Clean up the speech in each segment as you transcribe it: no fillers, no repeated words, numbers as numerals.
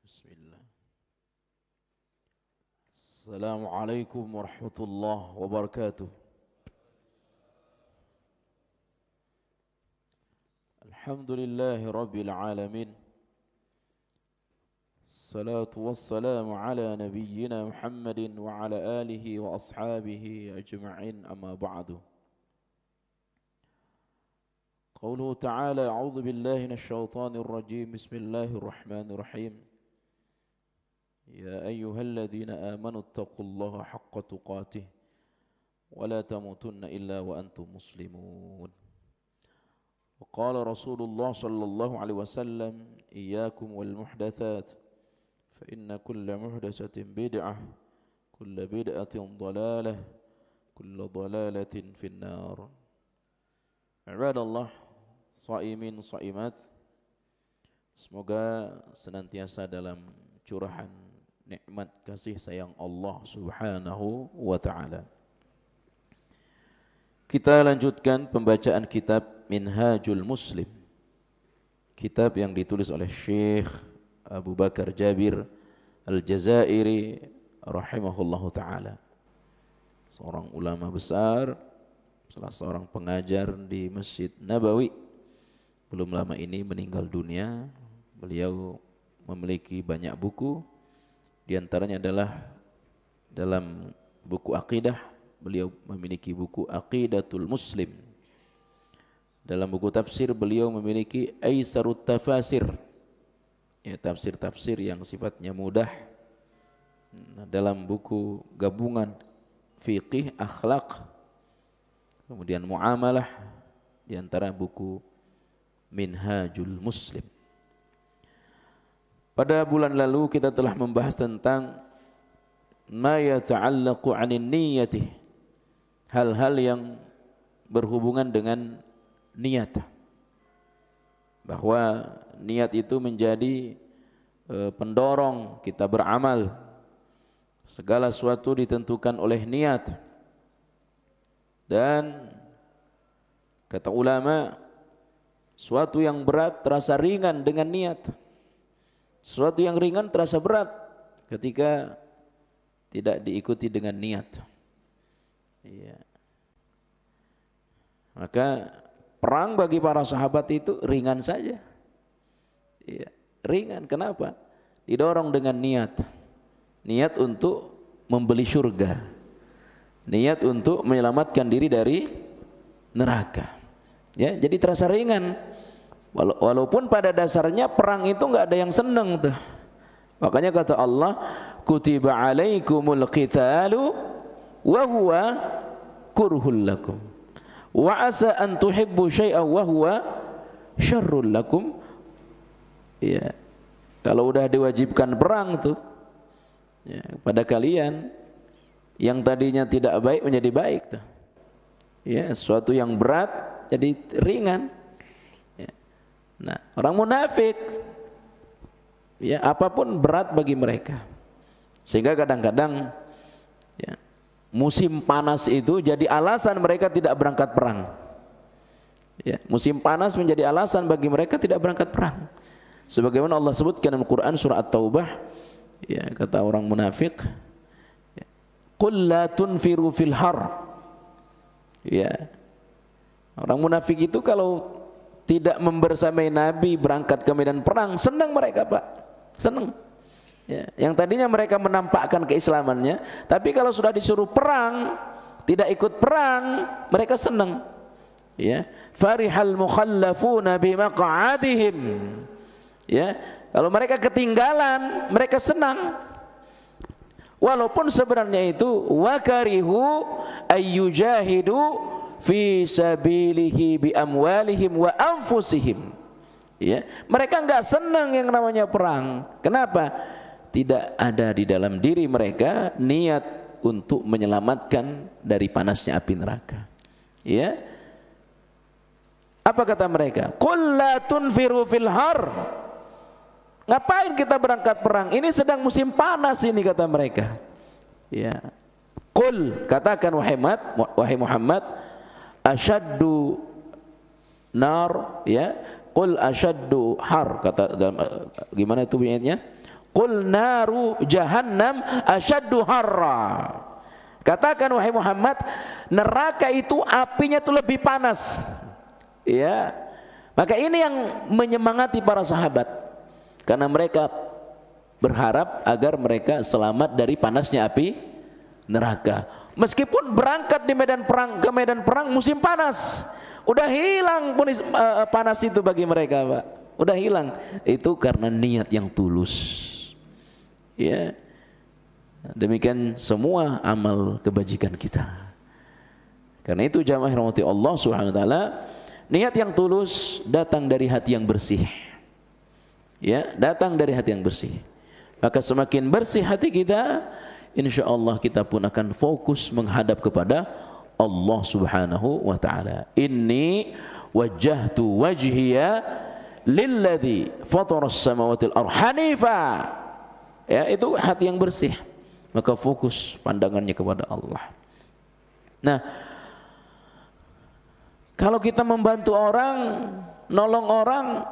Bismillah. Assalamualaikum warahmatullahi wabarakatuh. Alhamdulillahi rabbil alamin. Salatu wassalamu ala nabiyyina Muhammadin wa ala alihi wa ashabihi ajma'in, amma ba'du. Qauluhu ta'ala, a'udzu billahi minasyaitonir rajim. Bismillahirrahmanirrahim. يا أيها الذين آمنوا اتقوا الله حق تقاته ولا تموتن إلا وأنتم مسلمون. وقال رسول الله صلى الله عليه وسلم إياكم والمحدثات فإن كل محدثة بدعة كل بدعة ضلالة كل ضلالة في النار. عباد الله صائمين صائمات, semoga senantiasa dalam curahan nikmat kasih sayang Allah Subhanahu wa ta'ala. Kita lanjutkan pembacaan kitab Minhajul Muslim, kitab yang ditulis oleh Syekh Abu Bakar Jabir Al-Jazairi rahimahullahu ta'ala, seorang ulama besar, salah seorang pengajar di Masjid Nabawi. Belum lama ini meninggal dunia. Beliau memiliki banyak buku, di antaranya adalah dalam buku akidah. Beliau memiliki buku Aqidatul Muslim. Dalam buku tafsir beliau memiliki Aisarut Tafasir, ya, tafsir-tafsir yang sifatnya mudah. Dalam buku gabungan fiqih, akhlak, kemudian muamalah, di antara buku Minhajul Muslim. Pada bulan lalu kita telah membahas tentang ma yata'allaqu 'anin niyyati, hal-hal yang berhubungan dengan niat. Bahwa niat itu menjadi pendorong kita beramal. Segala sesuatu ditentukan oleh niat. Dan kata ulama, suatu yang berat terasa ringan dengan niat. Sesuatu yang ringan terasa berat ketika tidak diikuti dengan niat. Iya. Maka perang bagi para sahabat itu ringan saja. Iya, ringan. Kenapa? Didorong dengan niat. Niat untuk membeli surga. Niat untuk menyelamatkan diri dari neraka. Ya, jadi terasa ringan. Walaupun pada dasarnya perang itu enggak ada yang senang tuh. Makanya kata Allah, kutiba alaikumul qitalu wa huwa kurhul lakum wa asa an tuhibbu syai'an wa huwa syarrul lakum. Ya, kalau udah diwajibkan perang tuh, ya, pada kalian, yang tadinya tidak baik menjadi baik tuh. Ya, sesuatu yang berat jadi ringan. Nah, orang munafik, ya, apapun berat bagi mereka. Sehingga kadang-kadang, ya, musim panas itu jadi alasan mereka tidak berangkat perang. Ya, musim panas menjadi alasan bagi mereka tidak berangkat perang. Sebagaimana Allah sebutkan dalam Quran surah At-Taubah, ya, kata orang munafik, ya, qul la tunfiru fil har. Ya, orang munafik itu kalau tidak membersamai Nabi berangkat ke medan perang, senang mereka, Pak, senang. Ya, yang tadinya mereka menampakkan keislamannya, tapi kalau sudah disuruh perang, tidak ikut perang, mereka senang. Ya, farihal mukhallafuna bimaq'adihim. Ya, kalau mereka ketinggalan, mereka senang. Walaupun sebenarnya itu wakarihu ayyujahidu fi sabilihi bi amwalihim wa anfusihim. Ya, mereka enggak senang yang namanya perang. Kenapa? Tidak ada di dalam diri mereka niat untuk menyelamatkan dari panasnya api neraka. Ya. Apa kata mereka? Qul la tunfiru fil har. Ngapain kita berangkat perang? Ini sedang musim panas ini, kata mereka. Ya. Qul, katakan wahai Muhammad, asyaddu nar, ya, qul asyaddu har, kata dalam, gimana itu bunyinya? qul naru jahannam asyaddu harra. Katakan wahai Muhammad, neraka itu apinya itu lebih panas. Ya. Maka ini yang menyemangati para sahabat, karena mereka berharap agar mereka selamat dari panasnya api neraka. Meskipun berangkat di medan perang, ke medan perang musim panas, udah hilang panas itu bagi mereka, Pak. Udah hilang. Itu karena niat yang tulus. Ya. Demikian semua amal kebajikan kita. Karena itu jamaah rahmati Allah Subhanahu wa taala, niat yang tulus datang dari hati yang bersih. Ya, datang dari hati yang bersih. Maka semakin bersih hati kita, insyaallah kita pun akan fokus menghadap kepada Allah Subhanahu wa taala. Inni wajjahtu wajhiya lilladzi fatara as-samawati wal ardh hanifa. Ya, itu hati yang bersih. Maka fokus pandangannya kepada Allah. Nah, kalau kita membantu orang, nolong orang,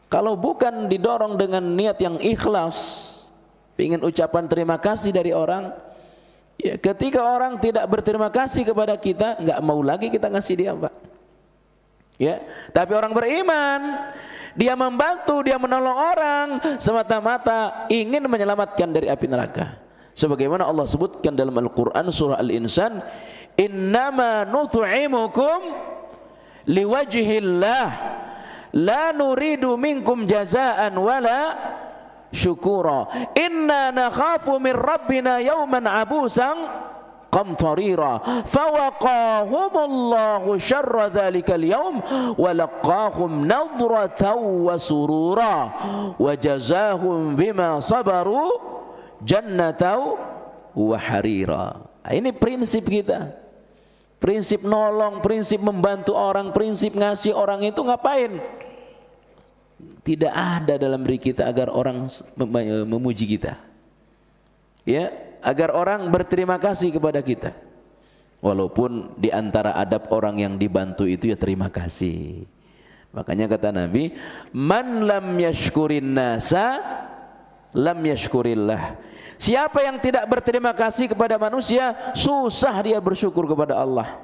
kalau bukan didorong dengan niat yang ikhlas, ingin ucapan terima kasih dari orang, ya, ketika orang tidak berterima kasih kepada kita, nggak mau lagi kita ngasih dia, Pak. Ya, tapi orang beriman, dia membantu, dia menolong orang semata-mata ingin menyelamatkan dari api neraka. Sebagaimana Allah sebutkan dalam Al-Quran surah Al-Insan, innama nut'imukum liwajhillah la nuridu minkum jazaan wala syukura inna nakhafu min rabbina yawman abusan qamtarira fawaqahumullahu syarra dhalikal yawm walaqahum nadratan wa surura wa jazahum bima sabaru jannatau wa harira. Ini prinsip kita, prinsip nolong, prinsip membantu orang, prinsip ngasih orang itu ngapain? Tidak ada dalam diri kita agar orang memuji kita, ya, agar orang berterima kasih kepada kita. Walaupun di antara adab orang yang dibantu itu ya terima kasih. Makanya kata Nabi, man lam yashkurin nasa lam yashkurillah. Siapa yang tidak berterima kasih kepada manusia, susah dia bersyukur kepada Allah.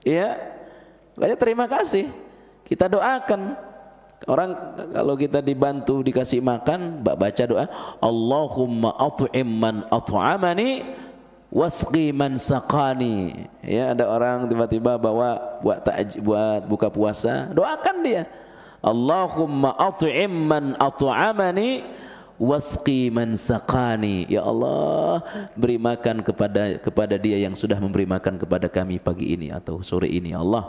Ya, makanya terima kasih. Kita doakan orang, kalau kita dibantu dikasih makan, baca doa, Allahumma at'im man at'amani wasqi man saqani. Ya, ada orang tiba-tiba bawa buat buka puasa, doakan dia, Allahumma at'im man at'amani wasqi man saqani. Ya Allah, beri makan kepada dia yang sudah memberi makan kepada kami pagi ini atau sore ini. Allah,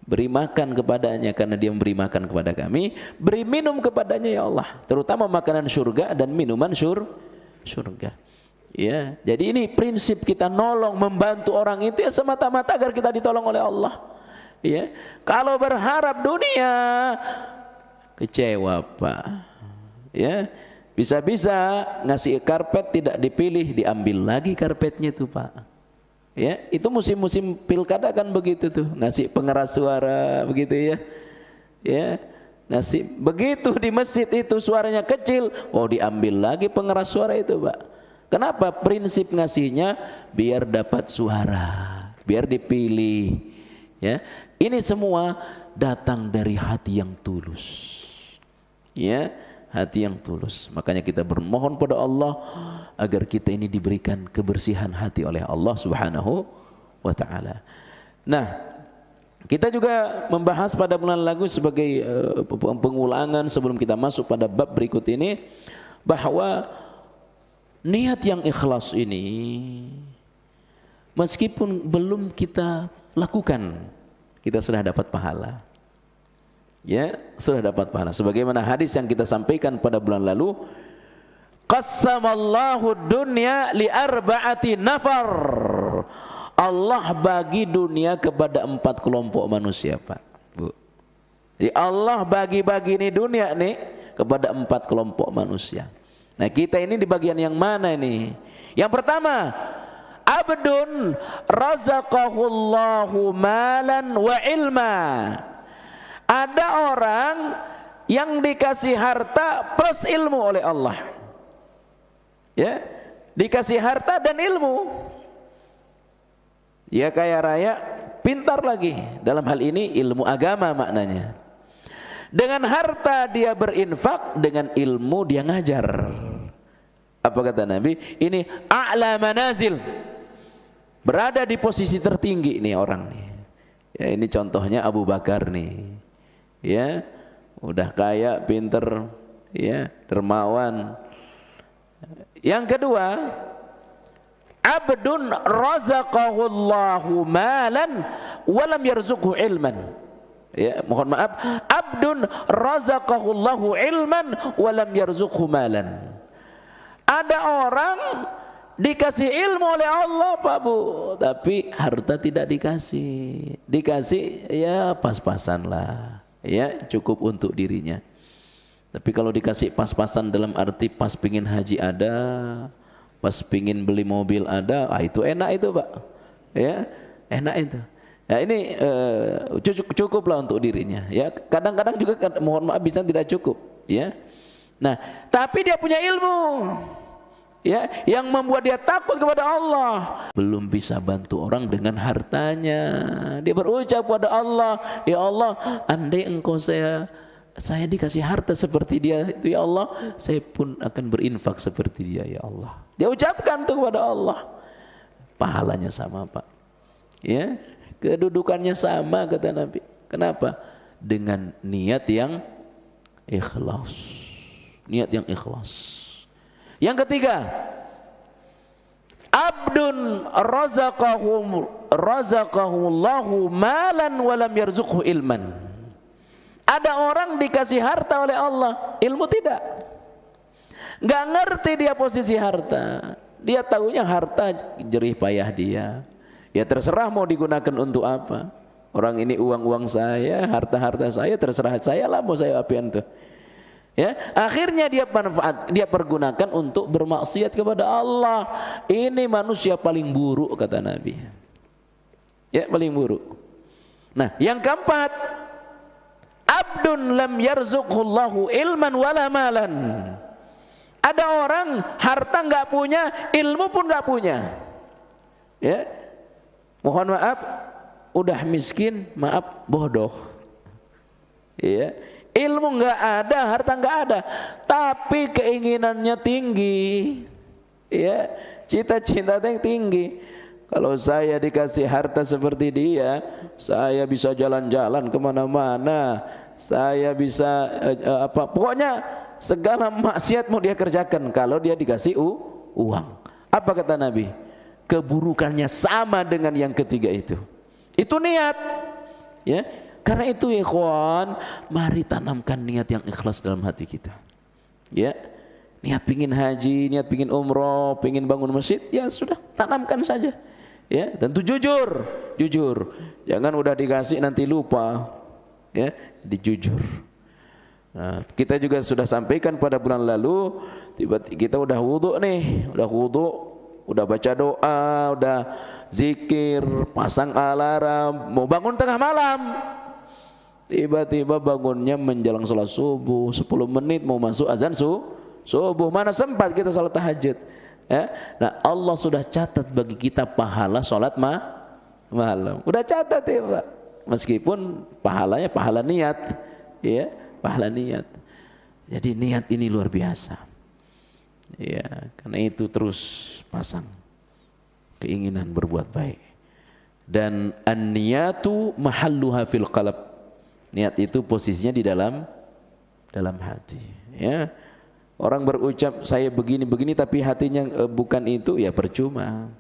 beri makan kepadanya karena dia memberi makan kepada kami. Beri minum kepadanya ya Allah, terutama makanan surga dan minuman surga. Ya, jadi ini prinsip kita nolong, membantu orang itu ya semata-mata agar kita ditolong oleh Allah. Ya, kalau berharap dunia, kecewa, Pak. Ya, bisa-bisa ngasih karpet tidak dipilih, diambil lagi karpetnya itu, Pak. Ya, itu musim-musim pilkada kan begitu tuh, ngasih pengeras suara begitu ya. Ya, ngasih begitu di masjid itu suaranya kecil, oh diambil lagi pengeras suara itu, Pak. Kenapa? Prinsip ngasihnya biar dapat suara, biar dipilih. Ya, ini semua datang dari hati yang tulus. Ya, hati yang tulus. Makanya kita bermohon pada Allah agar kita ini diberikan kebersihan hati oleh Allah Subhanahu wa taala. Nah, kita juga membahas pada bulan lalu sebagai pengulangan sebelum kita masuk pada bab berikut ini, bahwa niat yang ikhlas ini meskipun belum kita lakukan, kita sudah dapat pahala. Ya, sudah dapat pahala. Sebagaimana hadis yang kita sampaikan pada bulan lalu, qassamallahu dunya li arba'ati nafar. Allah bagi dunia kepada 4 kelompok manusia, Pak, Bu. Jadi Allah bagi-bagi ini dunia nih kepada 4 kelompok manusia. Nah, kita ini di bagian yang mana ini? Yang pertama, abdun razaqahullahu malan wa ilma. Ada orang yang dikasih harta plus ilmu oleh Allah. Ya, dikasih harta dan ilmu. Dia kaya raya, pintar lagi. Dalam hal ini ilmu agama maknanya. Dengan harta dia berinfak, dengan ilmu dia ngajar. Apa kata Nabi? Ini a'la manazil. Berada di posisi tertinggi nih orang nih. Ya, ini contohnya Abu Bakar nih. Ya, udah kaya, pinter, ya, dermawan. Yang kedua, abdun razaqahullahu malan walam yarzuqhu ilman. Ya, mohon maaf, abdun razaqahullahu ilman walam yarzuqhu malan. Ada orang dikasih ilmu oleh Allah Pak Bu, tapi harta tidak dikasih. Dikasih ya pas-pasan lah, ya cukup untuk dirinya. Tapi kalau dikasih pas-pasan dalam arti pas pingin haji ada, pas pingin beli mobil ada, itu enak itu Pak, ya enak itu. Ya ini cukuplah untuk dirinya. Ya kadang-kadang juga mohon maaf bisa tidak cukup. Ya, nah tapi dia punya ilmu. Ya, yang membuat dia takut kepada Allah. Belum bisa bantu orang dengan hartanya. Dia berucap kepada Allah, ya Allah, andai engkau saya dikasih harta seperti dia itu ya Allah, saya pun akan berinfak seperti dia ya Allah. Dia ucapkan itu kepada Allah. Pahalanya sama Pak. Ya, kedudukannya sama kata Nabi. Kenapa? Dengan niat yang ikhlas. Niat yang ikhlas. Yang ketiga, abdun razaqahullahu malan walam yarzuqhu ilman. Ada orang dikasih harta oleh Allah, ilmu tidak. Nggak ngerti dia posisi harta. Dia tahunya harta jerih payah dia. Ya terserah mau digunakan untuk apa. Orang ini uang-uang saya, harta-harta saya, terserah saya lah mau saya apain tuh. Ya, akhirnya dia pergunakan untuk bermaksiat kepada Allah. Ini manusia paling buruk kata Nabi. Ya, paling buruk. Nah, yang keempat, abdun lam yarzuqhullahu ilman wala malan. Ada orang harta enggak punya, ilmu pun enggak punya. Ya. Mohon maaf, udah miskin, maaf bodoh. Ya. Ilmu enggak ada, harta enggak ada, tapi keinginannya tinggi, ya, cita-citanya tinggi. Kalau saya dikasih harta seperti dia, saya bisa jalan-jalan kemana-mana, saya bisa pokoknya segala maksiat mau dia kerjakan kalau dia dikasih uang. Apa kata Nabi? Keburukannya sama dengan yang ketiga itu. Itu niat, ya. Karena itu ya ikhwan, mari tanamkan niat yang ikhlas dalam hati kita. Ya, niat pingin haji, niat pingin umroh, pingin bangun masjid, ya sudah tanamkan saja. Ya, tentu jujur. Jangan udah dikasih nanti lupa. Ya, dijujur. Nah, kita juga sudah sampaikan pada bulan lalu, tiba-tiba kita udah wudu nih, udah baca doa, udah zikir, pasang alarm, mau bangun tengah malam. Tiba-tiba bangunnya menjelang sholat subuh, 10 menit mau masuk azan subuh, mana sempat kita sholat tahajud. Ya? Nah Allah sudah catat bagi kita pahala sholat malam. Udah catat ya Pak. Meskipun pahalanya pahala niat, ya, pahala niat. Jadi niat ini luar biasa. Ya, karena itu terus pasang keinginan berbuat baik. Dan an-niyatu mahalluha fil qalb. Niat itu posisinya di dalam hati. Ya, orang berucap saya begini tapi hatinya bukan itu, ya percuma.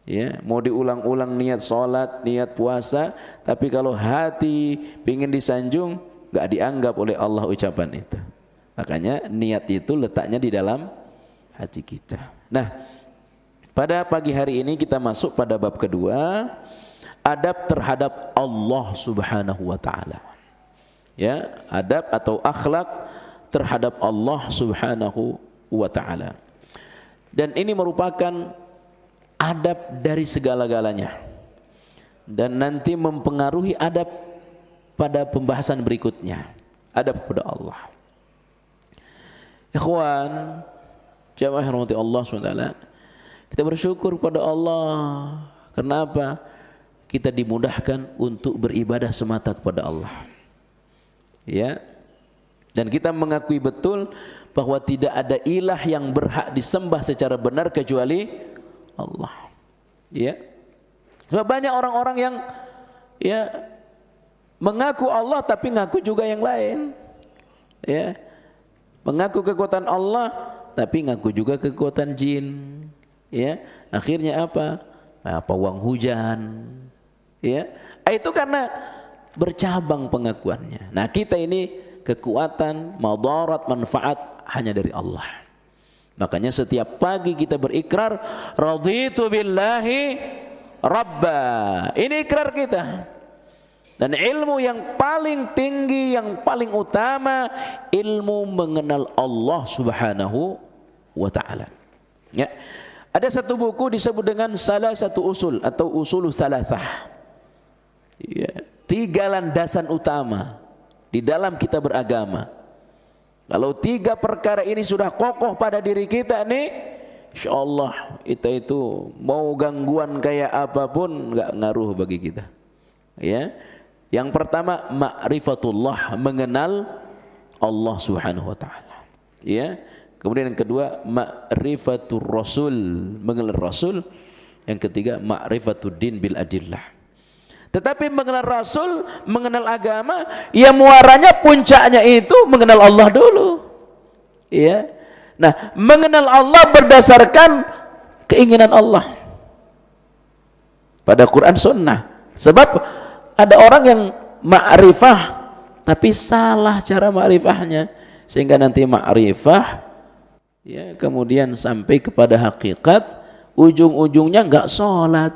Ya, mau diulang-ulang niat sholat, niat puasa, tapi kalau hati pingin disanjung, nggak dianggap oleh Allah ucapan itu. Makanya niat itu letaknya di dalam hati kita. Nah, pada pagi hari ini kita masuk pada bab kedua, adab terhadap Allah Subhanahu wa taala. Ya, adab atau akhlak terhadap Allah Subhanahu wa taala. Dan ini merupakan adab dari segala-galanya. Dan nanti mempengaruhi adab pada pembahasan berikutnya. adab kepada Allah. Ikhwan, jamaah rahmati Allah SWT, kita bersyukur kepada Allah. Kenapa? Kita dimudahkan untuk beribadah semata kepada Allah. Ya. Dan kita mengakui betul bahwa tidak ada ilah yang berhak disembah secara benar kecuali Allah. Ya. Sebab banyak orang-orang yang ya mengaku Allah tapi ngaku juga yang lain. Ya. Mengaku kekuatan Allah tapi ngaku juga kekuatan jin. Ya. Akhirnya apa? Pawang hujan. Ya. Itu karena bercabang pengakuannya. Nah, kita ini kekuatan, madarat, manfaat hanya dari Allah. Makanya setiap pagi kita berikrar, raditu billahi rabba. Ini ikrar kita. Dan ilmu yang paling tinggi, yang paling utama, ilmu mengenal Allah Subhanahu wa ta'ala. Ya. Ada satu buku disebut dengan salah satu usul atau usulul thalathah. Ya. 3 landasan utama di dalam kita beragama. Kalau 3 perkara ini sudah kokoh pada diri kita nih, insyaallah kita itu mau gangguan kayak apapun nggak ngaruh bagi kita. Ya. Yang pertama, ma'rifatullah, mengenal Allah Subhanahu wa taala. Ya. Kemudian yang kedua, ma'rifatur rasul, mengenal Rasul. Yang ketiga, ma'rifatud din bil adillah. Tetapi mengenal Rasul, mengenal agama, ya muaranya puncaknya itu mengenal Allah dulu. Ya. Nah, mengenal Allah berdasarkan keinginan Allah pada Quran Sunnah. Sebab ada orang yang ma'rifah tapi salah cara ma'rifahnya, sehingga nanti ma'rifah ya kemudian sampai kepada hakikat, ujung-ujungnya enggak sholat.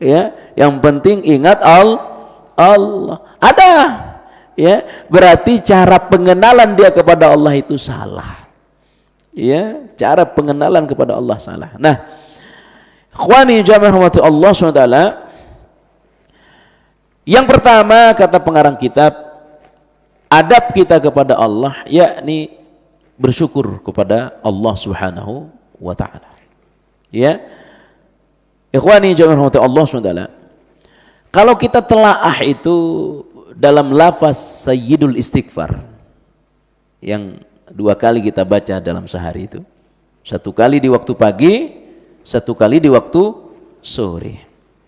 Ya, yang penting ingat Allah. Ada. Ya, berarti cara pengenalan dia kepada Allah itu salah. Ya, cara pengenalan kepada Allah salah. Nah, ikhwani jamaah rahmati Allah SWT, yang pertama kata pengarang kitab, adab kita kepada Allah yakni bersyukur kepada Allah Subhanahu wa taala. Ya. Ikhwani jamaah rahmati Allah SWT, kalau kita telaah itu dalam lafaz sayyidul istighfar yang 2 kali kita baca dalam sehari itu, 1 kali di waktu pagi, 1 kali di waktu sore.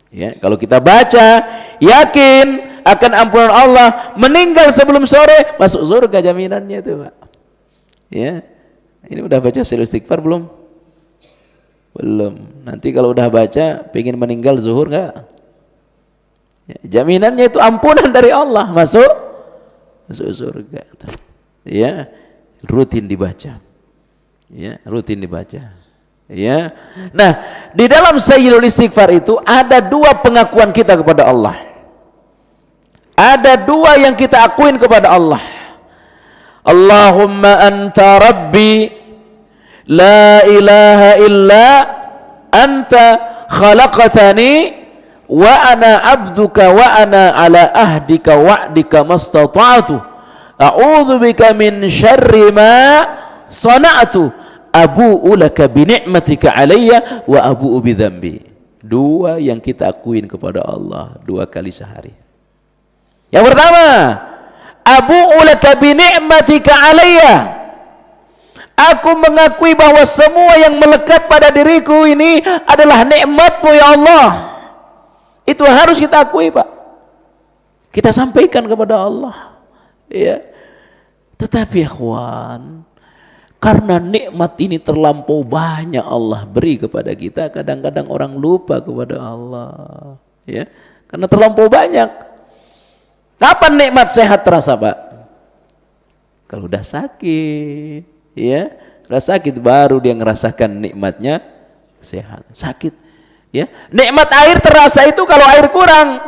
Ya, kalau kita baca yakin akan ampunan Allah, meninggal sebelum sore masuk surga jaminannya itu, Pak. Ya. Ini udah baca sayyidul istighfar belum? Belum. Nanti kalau udah baca pengen meninggal zuhur enggak? Ya, jaminannya itu ampunan dari Allah, masuk surga. Ya, rutin dibaca. Ya, rutin dibaca. Ya. Nah, di dalam sayyidul istighfar itu ada 2 pengakuan kita kepada Allah. Ada 2 yang kita akuin kepada Allah. Allahumma anta rabbi la ilaha illa anta khalaqtani wa ana abduka wa ana ala ahdika wa'dika mastata'tu a'udzu bika min syarri ma sana'tu abu'u laka bi ni'matika alayya wa abu'u bi dzambi. 2 yang kita akuin kepada Allah 2 kali sehari. Yang pertama, abu'u laka bi ni'matika alayya, aku mengakui bahwa semua yang melekat pada diriku ini adalah nikmat-Mu ya Allah. Itu harus kita akui, Pak. Kita sampaikan kepada Allah. Ya. Tetapi ikhwan, karena nikmat ini terlampau banyak Allah beri kepada kita, kadang-kadang orang lupa kepada Allah. Ya. Karena terlampau banyak. Kapan nikmat sehat terasa, Pak? Kalau udah sakit. Ya, rasa sakit baru dia ngerasakan nikmatnya sehat. Sakit, ya. Nikmat air terasa itu kalau air kurang.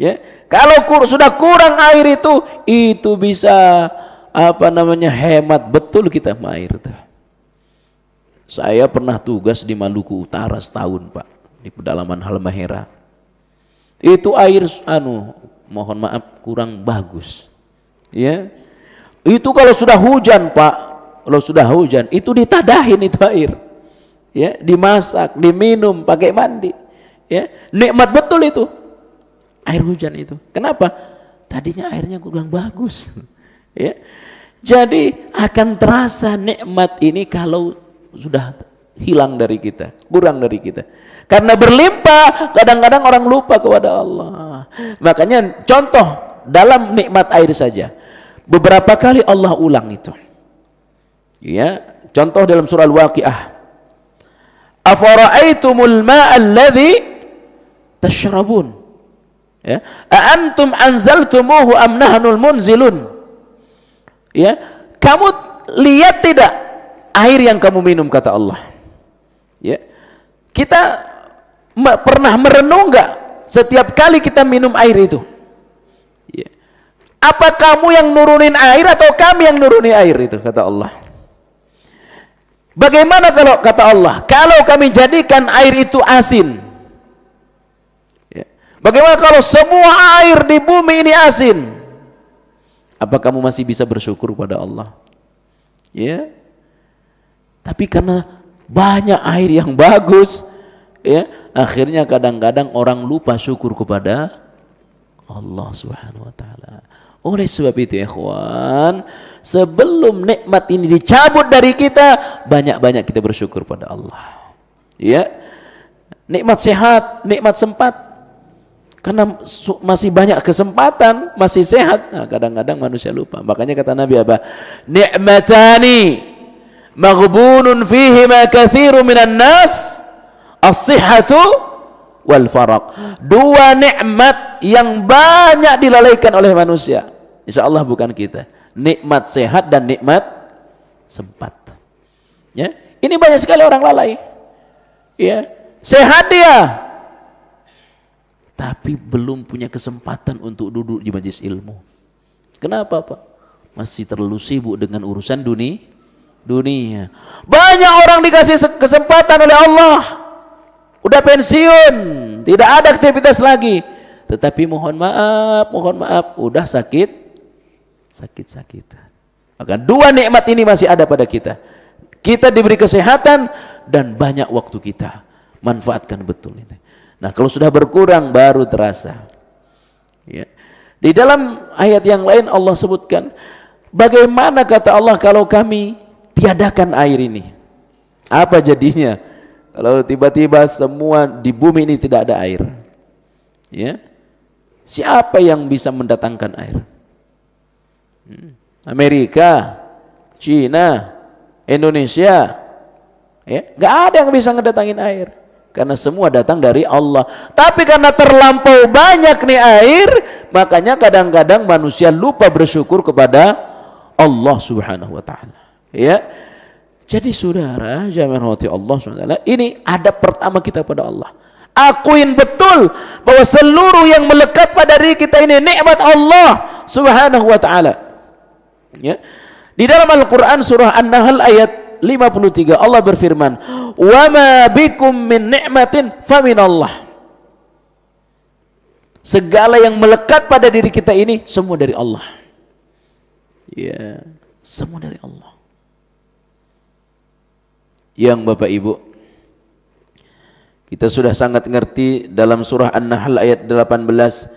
Ya, kalau sudah kurang air itu bisa hemat betul kita sama air. Saya pernah tugas di Maluku Utara setahun, Pak, di pedalaman Halmahera. Itu air mohon maaf kurang bagus. Ya. Itu kalau sudah hujan, Pak, kalau sudah hujan itu ditadahin itu air. Ya, dimasak, diminum, pakai mandi. Ya, nikmat betul itu. Air hujan itu. Kenapa? Tadinya airnya kurang bagus. Ya. Jadi akan terasa nikmat ini kalau sudah hilang dari kita, kurang dari kita. Karena berlimpah, kadang-kadang orang lupa kepada Allah. Makanya contoh dalam nikmat air saja. Beberapa kali Allah ulang itu. Ya, contoh dalam surah Al-Waqiah. Afara'aitumul ma'a alladhi tashrabun. Ya, a antum anzaltumuhu am nahnul munzilun. Ya, kamu lihat tidak air yang kamu minum, kata Allah. Ya, kita pernah merenung enggak setiap kali kita minum air itu? Ya. Apa kamu yang nurunin air atau kami yang nuruni air itu, kata Allah. Bagaimana kalau kata Allah, kalau kami jadikan air itu asin? Ya. Bagaimana kalau semua air di bumi ini asin? Apa kamu masih bisa bersyukur pada Allah? Ya. Tapi karena banyak air yang bagus, ya, akhirnya kadang-kadang orang lupa syukur kepada Allah Subhanahu wa taala. Oleh sebab itu, ikhwan, sebelum nikmat ini dicabut dari kita, banyak-banyak kita bersyukur pada Allah. Ya. Nikmat sehat, nikmat sempat. Karena masih banyak kesempatan, masih sehat. Nah, kadang-kadang manusia lupa. Makanya kata Nabi apa? Ni'matani maghbunun fihima katsiru minan nas, as-sihhatu wal faraq. Dua nikmat yang banyak dilalaikan oleh manusia. Insyaallah bukan kita. Nikmat sehat dan nikmat sempat. Ya, ini banyak sekali orang lalai. Ya, sehat dia, tapi belum punya kesempatan untuk duduk di majelis ilmu. Kenapa, Pak? Masih terlalu sibuk dengan urusan dunia. Banyak orang dikasih kesempatan oleh Allah, udah pensiun, tidak ada aktivitas lagi, tetapi mohon maaf, udah sakit-sakitan. Maka dua nikmat ini masih ada pada kita. Kita diberi kesehatan dan banyak waktu kita. Manfaatkan betul ini. Nah, kalau sudah berkurang baru terasa. Ya. Di dalam ayat yang lain Allah sebutkan, bagaimana kata Allah kalau kami tiadakan air ini? Apa jadinya? Kalau tiba-tiba semua di bumi ini tidak ada air. Ya. Siapa yang bisa mendatangkan air? Amerika, Cina, Indonesia. Ya, nggak ada yang bisa ngedatangin air. Karena semua datang dari Allah. Tapi karena terlampau banyak nih air, makanya kadang-kadang manusia lupa bersyukur kepada Allah Subhanahu wa taala. Ya. Jadi saudara, jamaah rahmati Allah Subhanahu wa taala, ini adab pertama kita pada Allah. Akuin betul bahwa seluruh yang melekat pada diri kita ini nikmat Allah Subhanahu wa taala. Ya. Di dalam Al-Qur'an surah An-Nahl ayat 53 Allah berfirman, "Wa ma bikum min ni'matin faminallah." Segala yang melekat pada diri kita ini semua dari Allah. Ya, semua dari Allah. Yang Bapak Ibu, kita sudah sangat ngerti dalam surah An-Nahl ayat 18,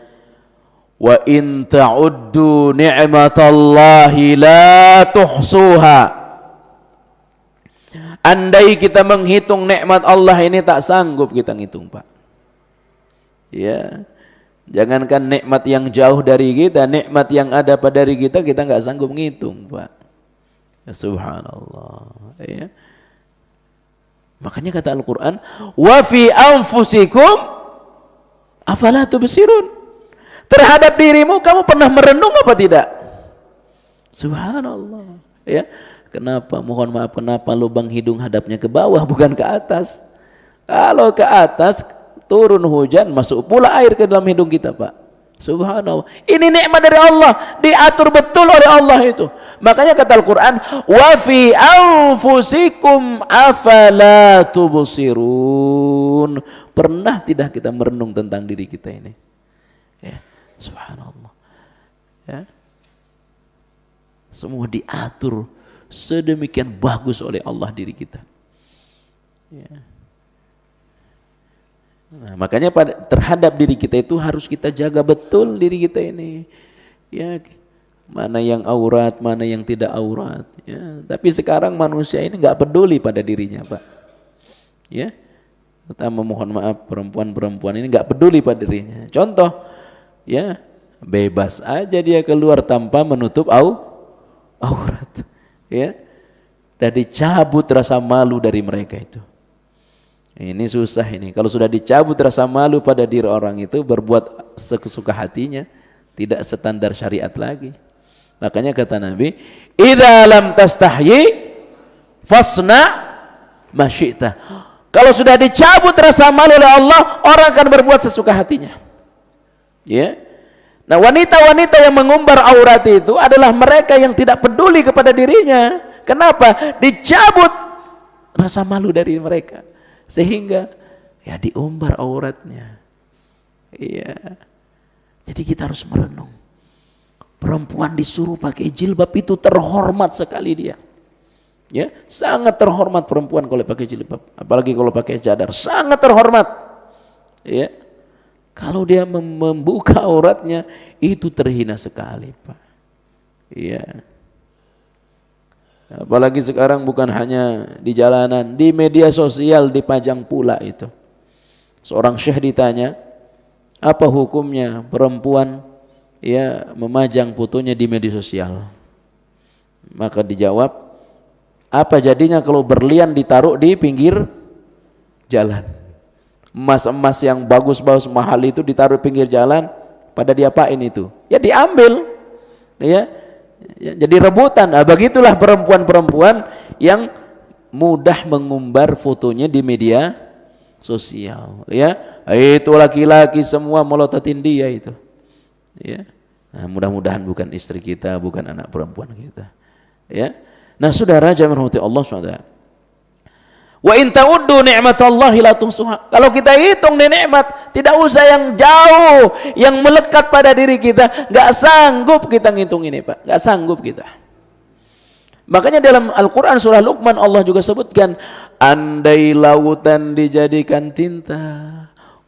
"Wa in ta'uddu ni'matallahi la tuhsuha." Andai kita menghitung nikmat Allah ini tak sanggup kita ngitung, Pak. Ya. Jangankan nikmat yang jauh dari kita, nikmat yang ada pada diri kita nggak sanggup ngitung, Pak. Ya, subhanallah. Ya. Makanya kata Al-Qur'an, "Wa fi anfusikum afala tubsirun." Terhadap dirimu kamu pernah merenung apa tidak? Subhanallah. Ya. Kenapa, mohon maaf, kenapa lubang hidung hadapnya ke bawah bukan ke atas? Kalau ke atas turun hujan, masuk pula air ke dalam hidung kita, Pak. Subhanallah. Ini nikmat dari Allah, diatur betul oleh Allah itu. Makanya kata Al-Qur'an, "Wa fi anfusikum afala tubsirun." Pernah tidak kita merenung tentang diri kita ini? Ya, subhanallah. Ya. Semua diatur sedemikian bagus oleh Allah diri kita. Ya. Nah, makanya terhadap diri kita itu harus kita jaga betul diri kita ini. Ya, mana yang aurat, mana yang tidak aurat. Ya, tapi sekarang manusia ini nggak peduli pada dirinya, Pak. Ya, kita memohon maaf perempuan-perempuan ini nggak peduli pada dirinya. Contoh, ya bebas aja dia keluar tanpa menutup aurat. Ya, dan dicabut rasa malu dari mereka itu. Ini susah ini. Kalau sudah dicabut rasa malu pada diri orang itu, berbuat sesuka hatinya, tidak standar syariat lagi. Makanya kata Nabi, "Idza lam tastahyi fasna ma syi'ta." Kalau sudah dicabut rasa malu oleh Allah, orang akan berbuat sesuka hatinya. Ya. Nah, wanita-wanita yang mengumbar aurat itu adalah mereka yang tidak peduli kepada dirinya. Kenapa? Dicabut rasa malu dari mereka. Sehingga ya diumbar auratnya. Iya. Jadi kita harus merenung. Perempuan disuruh pakai jilbab itu terhormat sekali dia. Ya, sangat terhormat perempuan kalau pakai jilbab, apalagi kalau pakai cadar, sangat terhormat. Ya. Kalau dia membuka auratnya itu terhina sekali, Pak. Iya. Apalagi sekarang bukan hanya di jalanan, di media sosial dipajang pula itu. Seorang syekh ditanya, apa hukumnya perempuan ya memajang fotonya di media sosial? Maka dijawab, apa jadinya kalau berlian ditaruh di pinggir jalan? Emas-emas yang bagus-bagus mahal itu ditaruh di pinggir jalan, pada diapain itu? Ya diambil. Ya. Ya, jadi rebutan. Nah, begitulah perempuan-perempuan yang mudah mengumbar fotonya di media sosial. Ya, itu laki-laki semua melototin dia itu. Ya, nah, mudah-mudahan bukan istri kita, bukan anak perempuan kita. Ya, nah saudara jamaah Allah SWT. Wa in ta'uddu ni'matallahi la tuhsuha. Kalau kita hitung nikmat, tidak usah yang jauh, yang melekat pada diri kita, enggak sanggup kita ngitung ini, Pak. Enggak sanggup kita. Makanya dalam Al-Qur'an surah Luqman Allah juga sebutkan, andai lautan dijadikan tinta,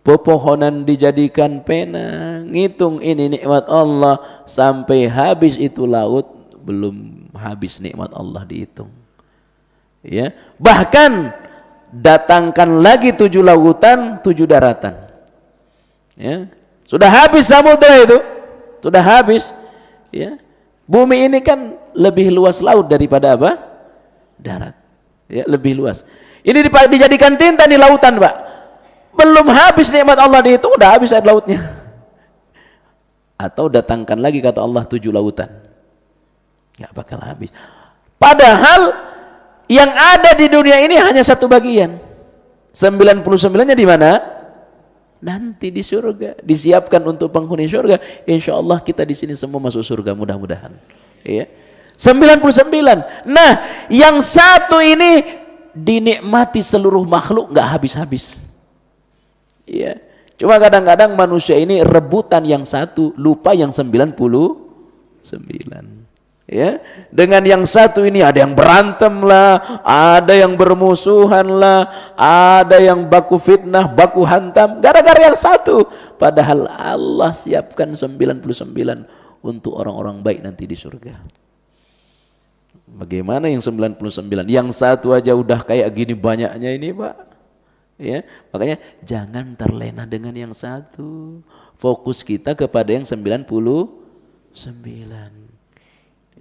pepohonan dijadikan pena, ngitung ini nikmat Allah sampai habis itu laut, belum habis nikmat Allah dihitung. Ya, bahkan datangkan lagi 7 lautan, 7 daratan. Ya, sudah habis samudra itu, sudah habis. Ya, bumi ini kan lebih luas laut daripada apa? Darat. Ya, lebih luas. Ini dijadikan tinta di lautan, Pak. Belum habis nikmat Allah dihitung, udah habis air lautnya. Atau datangkan lagi kata Allah 7 lautan, nggak bakal habis. Padahal yang ada di dunia ini hanya satu bagian. 99-nya di mana? Nanti di surga. Disiapkan untuk penghuni surga. Insya Allah kita di sini semua masuk surga mudah-mudahan. Ya. 99. Nah, yang satu ini dinikmati seluruh makhluk nggak habis-habis. Ya. Cuma kadang-kadang manusia ini rebutan yang satu, lupa yang 99. Ya, dengan yang satu ini ada yang berantem lah, ada yang bermusuhan lah, ada yang baku fitnah, baku hantam, gara-gara yang satu. Padahal Allah siapkan 99 untuk orang-orang baik nanti di surga. Bagaimana yang 99? Yang satu aja udah kayak gini banyaknya ini, Pak. Ya, makanya jangan terlena dengan yang satu. Fokus kita kepada yang 99.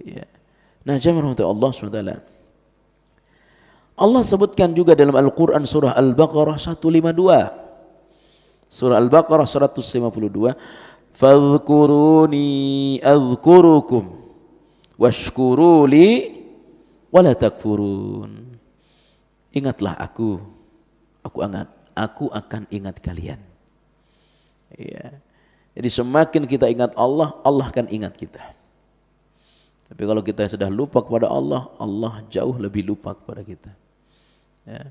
Ya. Nah, jamaah Allah SWT. Allah sebutkan juga dalam Al-Quran surah Al-Baqarah 152. Surah Al-Baqarah 152. Fadhkuruni adhkurukum washkuruli wala takfurun. Ingatlah aku akan ingat kalian. Ya. Jadi semakin kita ingat Allah, Allah akan ingat kita. Tapi kalau kita sudah lupa kepada Allah, Allah jauh lebih lupa kepada kita. Ya,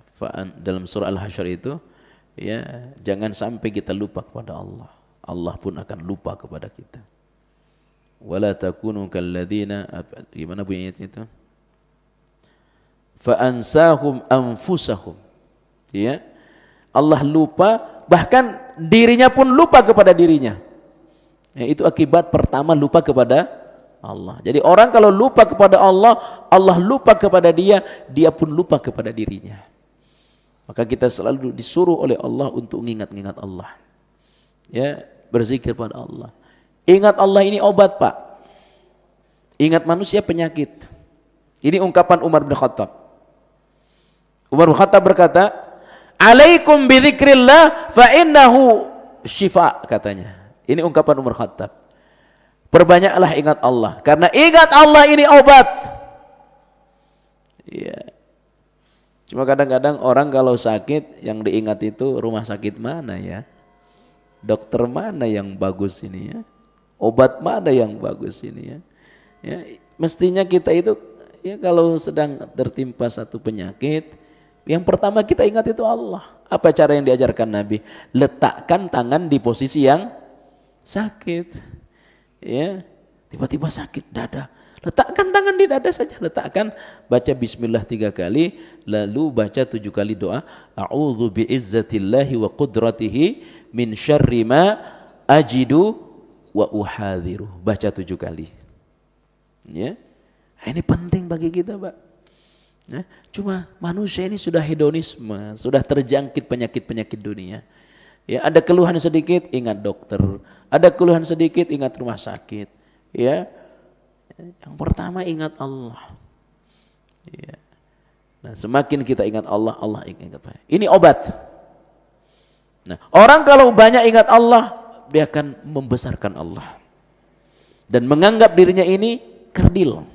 dalam surah Al-Hasyr itu, ya, jangan sampai kita lupa kepada Allah. Allah pun akan lupa kepada kita. Wala takunu kalladzina, gimana bunyinya itu? Fa ansahum anfusahum. Ya. Allah lupa, bahkan dirinya pun lupa kepada dirinya. Ya, itu akibat pertama lupa kepada Allah. Jadi orang kalau lupa kepada Allah, Allah lupa kepada dia, dia pun lupa kepada dirinya. Maka kita selalu disuruh oleh Allah untuk mengingat-ingat Allah. Ya, berzikir pada Allah. Ingat Allah ini obat, Pak. Ingat manusia penyakit. Ini ungkapan Umar bin Khattab. Umar bin Khattab berkata, "Alaikum bidzikrillah fa innahu syifa," katanya. Ini ungkapan Umar Khattab. Perbanyaklah ingat Allah, karena ingat Allah ini obat. Iya. Cuma kadang-kadang orang kalau sakit yang diingat itu rumah sakit mana ya? Dokter mana yang bagus ini ya? Obat mana yang bagus ini ya? Ya, mestinya kita itu ya kalau sedang tertimpa satu penyakit, yang pertama kita ingat itu Allah. Apa cara yang diajarkan Nabi? Letakkan tangan di posisi yang sakit. Ya, tiba-tiba sakit dada. Letakkan tangan di dada saja, letakkan, baca bismillah 3 kali, lalu baca 7 kali doa, a'udzu bi'izzatillahi wa qudratihi min syarri ma ajidu wa uhadhiru. Baca 7 kali. Ya. Ini penting bagi kita, Pak. Ya. Cuma manusia ini sudah hedonisme, sudah terjangkit penyakit-penyakit dunia. Ya, ada keluhan sedikit ingat dokter, ada keluhan sedikit ingat rumah sakit. Ya. Yang pertama ingat Allah. Ya. Nah, semakin kita ingat Allah, Allah ingat apa? Ini obat. Nah, orang kalau banyak ingat Allah, dia akan membesarkan Allah dan menganggap dirinya ini kerdil.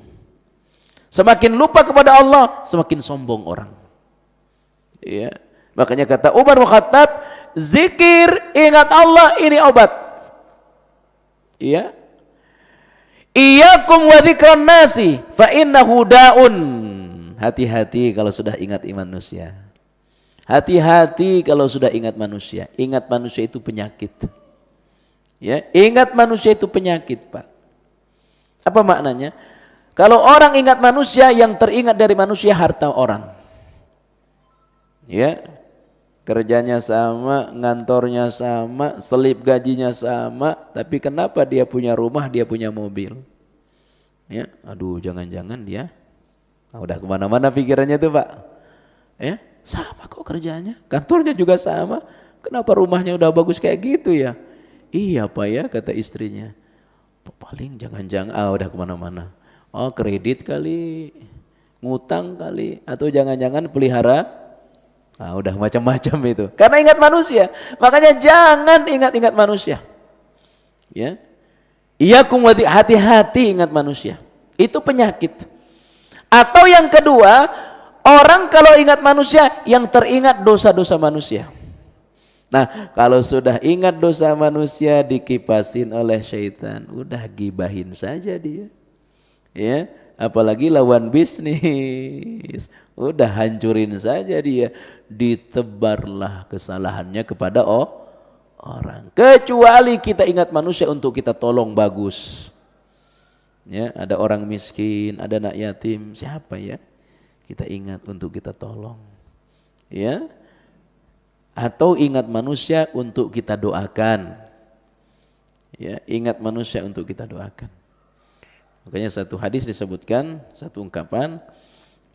Semakin lupa kepada Allah, semakin sombong orang. Ya. Makanya kata Umar bin Khattab, zikir, ingat Allah, ini obat. Ya. Iyyakum wa dzikran nasi fa innahu daun. Hati-hati kalau sudah ingat manusia. Hati-hati kalau sudah ingat manusia. Ingat manusia itu penyakit. Ya, ingat manusia itu penyakit, Pak. Apa maknanya? Kalau orang ingat manusia, yang teringat dari manusia harta orang. Ya. Kerjanya sama, ngantornya sama, selip gajinya sama, tapi kenapa dia punya rumah, dia punya mobil? Ya, aduh, jangan-jangan dia udah kemana-mana pikirannya tuh, Pak. Ya, sama kok kerjanya, kantornya juga sama, kenapa rumahnya udah bagus kayak gitu ya? Iya, Pak ya, kata istrinya. Paling jangan-jangan udah kemana-mana. Oh, kredit kali, ngutang kali, atau jangan-jangan pelihara. Udah macam-macam itu. Karena ingat manusia. Makanya jangan ingat-ingat manusia. Ya. Iyyakum wa hati-hati ingat manusia. Itu penyakit. Atau yang kedua, orang kalau ingat manusia, yang teringat dosa-dosa manusia. Nah, kalau sudah ingat dosa manusia dikipasin oleh syaitan, udah gibahin saja dia. Ya. Apalagi lawan bisnis, udah hancurin saja dia, ditebarlah kesalahannya kepada orang. Kecuali kita ingat manusia untuk kita tolong, bagus. Ya, ada orang miskin, ada anak yatim, siapa ya? Kita ingat untuk kita tolong. Ya. Atau ingat manusia untuk kita doakan. Ya, ingat manusia untuk kita doakan. Makanya satu hadis disebutkan, satu ungkapan,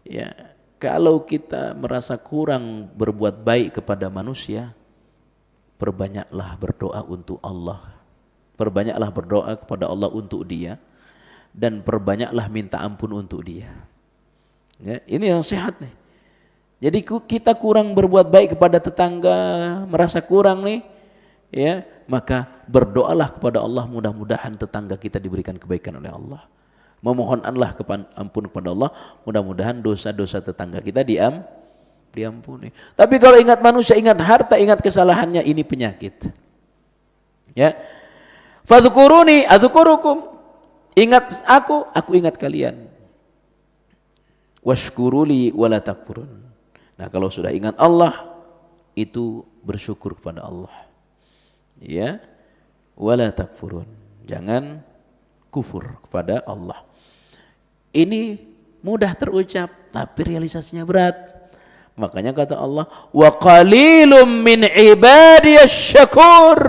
ya, kalau kita merasa kurang berbuat baik kepada manusia, perbanyaklah berdoa untuk Allah. Perbanyaklah berdoa kepada Allah untuk dia, dan perbanyaklah minta ampun untuk dia. Ya, ini yang sehat nih. Jadi kita kurang berbuat baik kepada tetangga, merasa kurang nih, ya, maka berdoalah kepada Allah, mudah-mudahan tetangga kita diberikan kebaikan oleh Allah. Memohonlah ampun kepada Allah, mudah-mudahan dosa-dosa tetangga kita diampuni. Tapi kalau ingat manusia, ingat harta, ingat kesalahannya, ini penyakit. Ya. Fadhkuruni adzkurukum. Ingat aku ingat kalian. Washkuruli wala takfurun. Nah, kalau sudah ingat Allah, itu bersyukur kepada Allah. Ya. Wala takfurun. Jangan kufur kepada Allah. Ini mudah terucap, tapi realisasinya berat. Makanya kata Allah, wa qalilum min ibadiyasy syakur.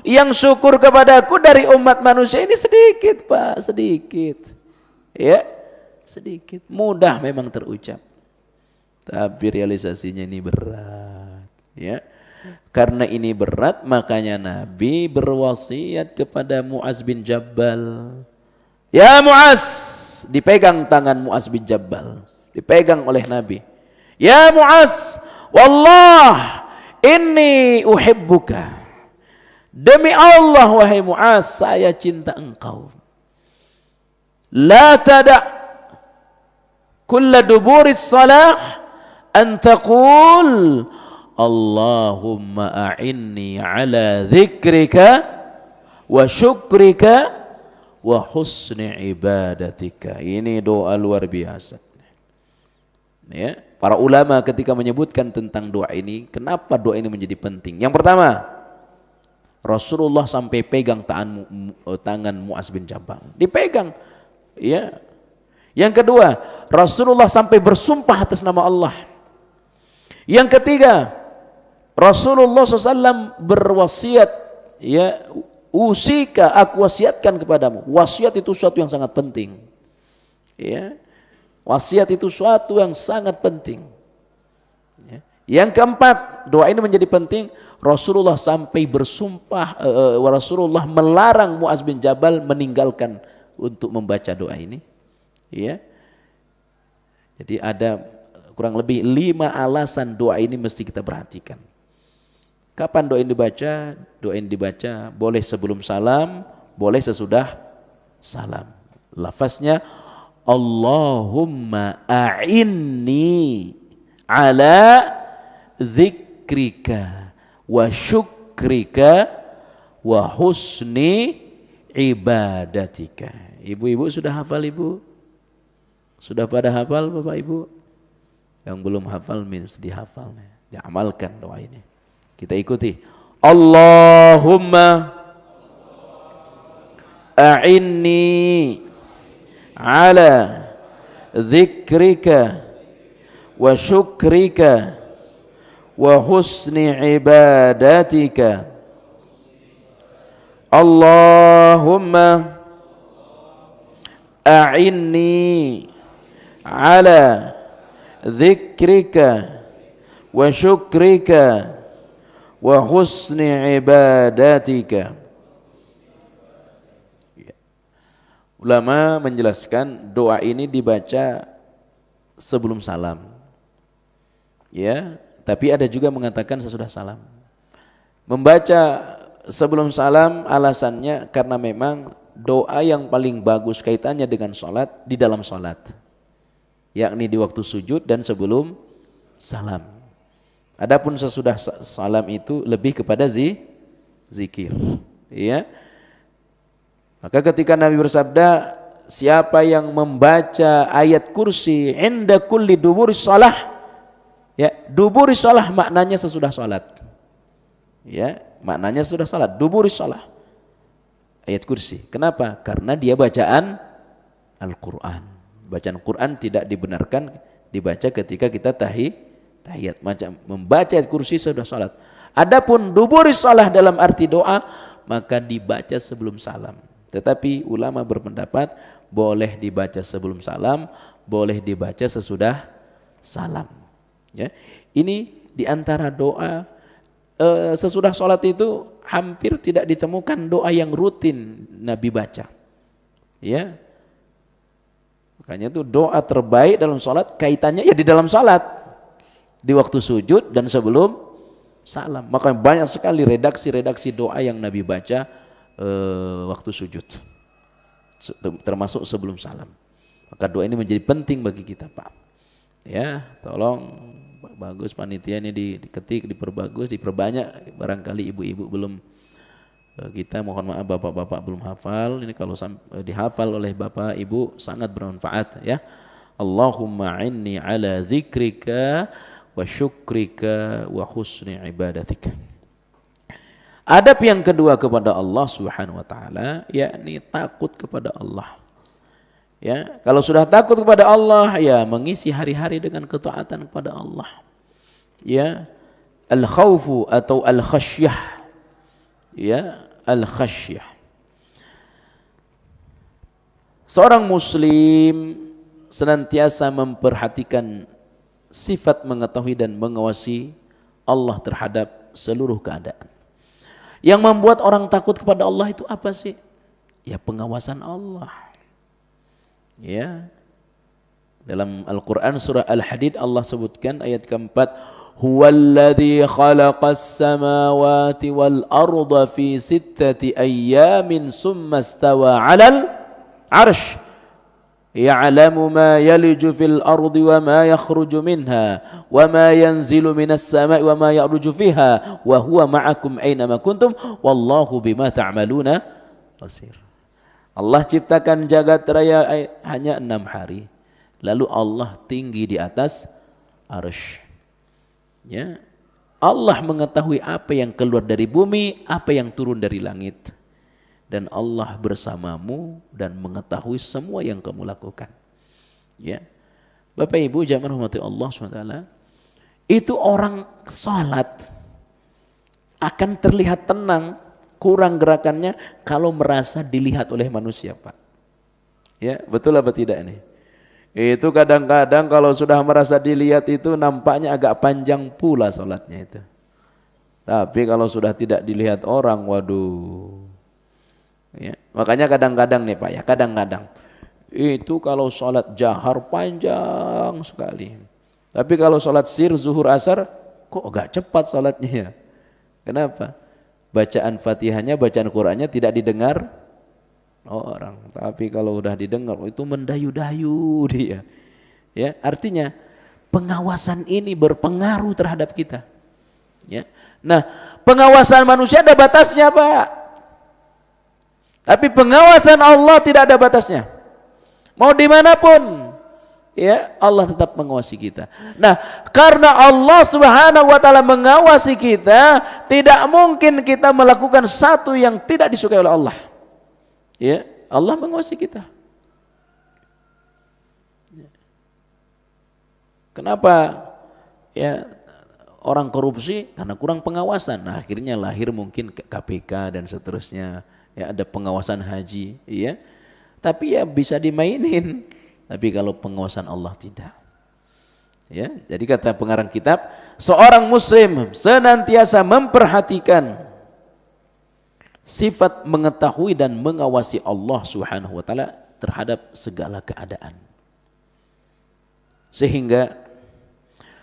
Yang syukur kepadaku dari umat manusia ini sedikit, Pak, sedikit. Ya, sedikit. Mudah memang terucap, tapi realisasinya ini berat. Ya, karena ini berat, makanya Nabi berwasiat kepada Mu'az bin Jabal. Ya Mu'az, dipegang tangan Mu'az bin Jabal, dipegang oleh Nabi. Ya Mu'az, wallah inni uhibbuka. Demi Allah wahai Mu'az, saya cinta engkau. La tada' kulla duburis salah an taqul Allahumma a'inni ala dzikrika wa syukrika wa husni ibadatika. Ini doa luar biasa. Ya, para ulama ketika menyebutkan tentang doa ini, kenapa doa ini menjadi penting? Yang pertama, Rasulullah sampai pegang tangan Mu'az bin Jabal, dipegang. Ya. Yang kedua, Rasulullah sampai bersumpah atas nama Allah. Yang ketiga, Rasulullah SAW berwasiat, ya, usika, aku wasiatkan kepadamu. Wasiat itu suatu yang sangat penting. Ya. Wasiat itu suatu yang sangat penting. Ya. Yang keempat, doa ini menjadi penting. Rasulullah sampai bersumpah, Rasulullah melarang Mu'az bin Jabal meninggalkan untuk membaca doa ini. Ya. Jadi ada kurang lebih 5 alasan doa ini mesti kita perhatikan. Kapan doa ini dibaca? Doa ini dibaca boleh sebelum salam, boleh sesudah salam. Lafaznya Allahumma a'inni ala dzikrika wa syukrika wa husni ibadatika. Ibu-ibu sudah hafal, Ibu? Sudah pada hafal Bapak Ibu? Yang belum hafal mesti dihafal, diamalkan doa ini. Kita ikuti. Allahumma a'inni ala dzikrika wa syukrika wa husni ibadatika. Allahumma a'inni ala dzikrika wa syukrika wa husni ibadatika. Ulama menjelaskan doa ini dibaca sebelum salam. Ya, tapi ada juga mengatakan sesudah salam. Membaca sebelum salam alasannya karena memang doa yang paling bagus kaitannya dengan sholat di dalam sholat, yakni di waktu sujud dan sebelum salam. Adapun sesudah salam itu lebih kepada zikir. Ya. Maka ketika Nabi bersabda, siapa yang membaca ayat kursi inda kulli duburis shalah, ya, duburis shalah maknanya sesudah salat. Ya, maknanya sudah salat, duburis shalah. Ayat kursi. Kenapa? Karena dia bacaan Al-Qur'an. Bacaan Quran tidak dibenarkan dibaca ketika kita tahiyat. Macam membaca ayat kursi sudah salat. Adapun duburis shalah dalam arti doa, maka dibaca sebelum salam. Tetapi ulama berpendapat boleh dibaca sebelum salam, boleh dibaca sesudah salam. Ya. Ini diantara doa sesudah sholat itu hampir tidak ditemukan doa yang rutin Nabi baca. Ya. Makanya itu doa terbaik dalam sholat kaitannya ya di dalam sholat, di waktu sujud dan sebelum salam. Makanya banyak sekali redaksi-redaksi doa yang Nabi baca waktu sujud, termasuk sebelum salam. Maka doa ini menjadi penting bagi kita, Pak. Ya, tolong bagus panitia ini diketik, diperbagus, diperbanyak. Barangkali ibu-ibu belum, kita mohon maaf bapak-bapak belum hafal. Ini kalau dihafal oleh bapak ibu sangat bermanfaat, ya. Allahumma inni ala dzikrika wa syukrika wa husni ibadatika. Adab yang kedua kepada Allah Subhanahu wa taala, yakni takut kepada Allah. Ya, kalau sudah takut kepada Allah, ya mengisi hari-hari dengan ketaatan kepada Allah. Ya, al-khaufu atau al-khasyah. Ya, al-khasyah. Seorang muslim senantiasa memperhatikan sifat mengetahui dan mengawasi Allah terhadap seluruh keadaan. Yang membuat orang takut kepada Allah itu apa sih? Ya, pengawasan Allah. Ya, dalam Al-Quran surah Al-Hadid Allah sebutkan ayat keempat, huwallazi khalaqas samawati wal arda fi sittati ayyamin summa istawa 'alal 'arsy ya'lamu ma yaliju fil ardi wa ma yakhruju minha wa ma yanzilu minas sama'i wa ma ya'ruju fiha wa huwa ma'akum aina ma kuntum wallahu bima ta'maluna basir. Allah ciptakan jagat raya hanya 6 hari. Lalu Allah tinggi di atas arsy. Ya. Allah mengetahui apa yang keluar dari bumi, apa yang turun dari langit. Dan Allah bersamamu dan mengetahui semua yang kamu lakukan. Ya. Bapak Ibu jamaah rahmati Allah SWT, itu orang salat akan terlihat tenang, kurang gerakannya kalau merasa dilihat oleh manusia, Pak. Ya, betul apa tidak ini? Itu kadang-kadang kalau sudah merasa dilihat itu nampaknya agak panjang pula salatnya itu. Tapi kalau sudah tidak dilihat orang, waduh. Ya, makanya kadang-kadang nih Pak ya, kadang-kadang itu kalau salat jahar panjang sekali. Tapi kalau salat sir, zuhur, asar kok agak cepat salatnya ya. Kenapa? Bacaan Fatihahnya, bacaan Qur'annya tidak didengar orang. Tapi kalau udah didengar itu mendayu-dayu dia. Ya, artinya pengawasan ini berpengaruh terhadap kita. Ya. Nah, pengawasan manusia ada batasnya, Pak. Tapi pengawasan Allah tidak ada batasnya. Mau dimanapun, ya Allah tetap mengawasi kita. Nah, karena Allah Subhanahu wa taala mengawasi kita, tidak mungkin kita melakukan satu yang tidak disukai oleh Allah. Ya, Allah mengawasi kita. Kenapa ya orang korupsi? Karena kurang pengawasan. Nah, akhirnya lahir mungkin KPK dan seterusnya. Ya, ada pengawasan haji, ya. Tapi ya bisa dimainin. Tapi kalau pengawasan Allah tidak. Ya, jadi kata pengarang kitab, seorang muslim senantiasa memperhatikan sifat mengetahui dan mengawasi Allah Subhanahu wa taala terhadap segala keadaan. Sehingga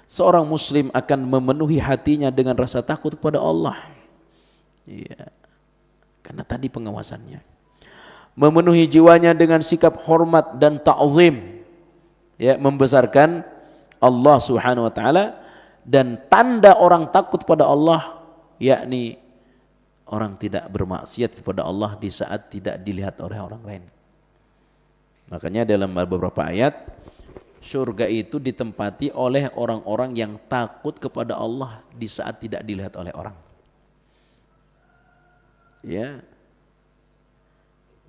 seorang muslim akan memenuhi hatinya dengan rasa takut kepada Allah. Ya. Karena tadi pengawasannya. Memenuhi jiwanya dengan sikap hormat dan ta'zim. Ya, membesarkan Allah Subhanahu wa taala, dan tanda orang takut pada Allah yakni orang tidak bermaksiat kepada Allah di saat tidak dilihat oleh orang lain. Makanya dalam beberapa ayat surga itu ditempati oleh orang-orang yang takut kepada Allah di saat tidak dilihat oleh orang. Ya.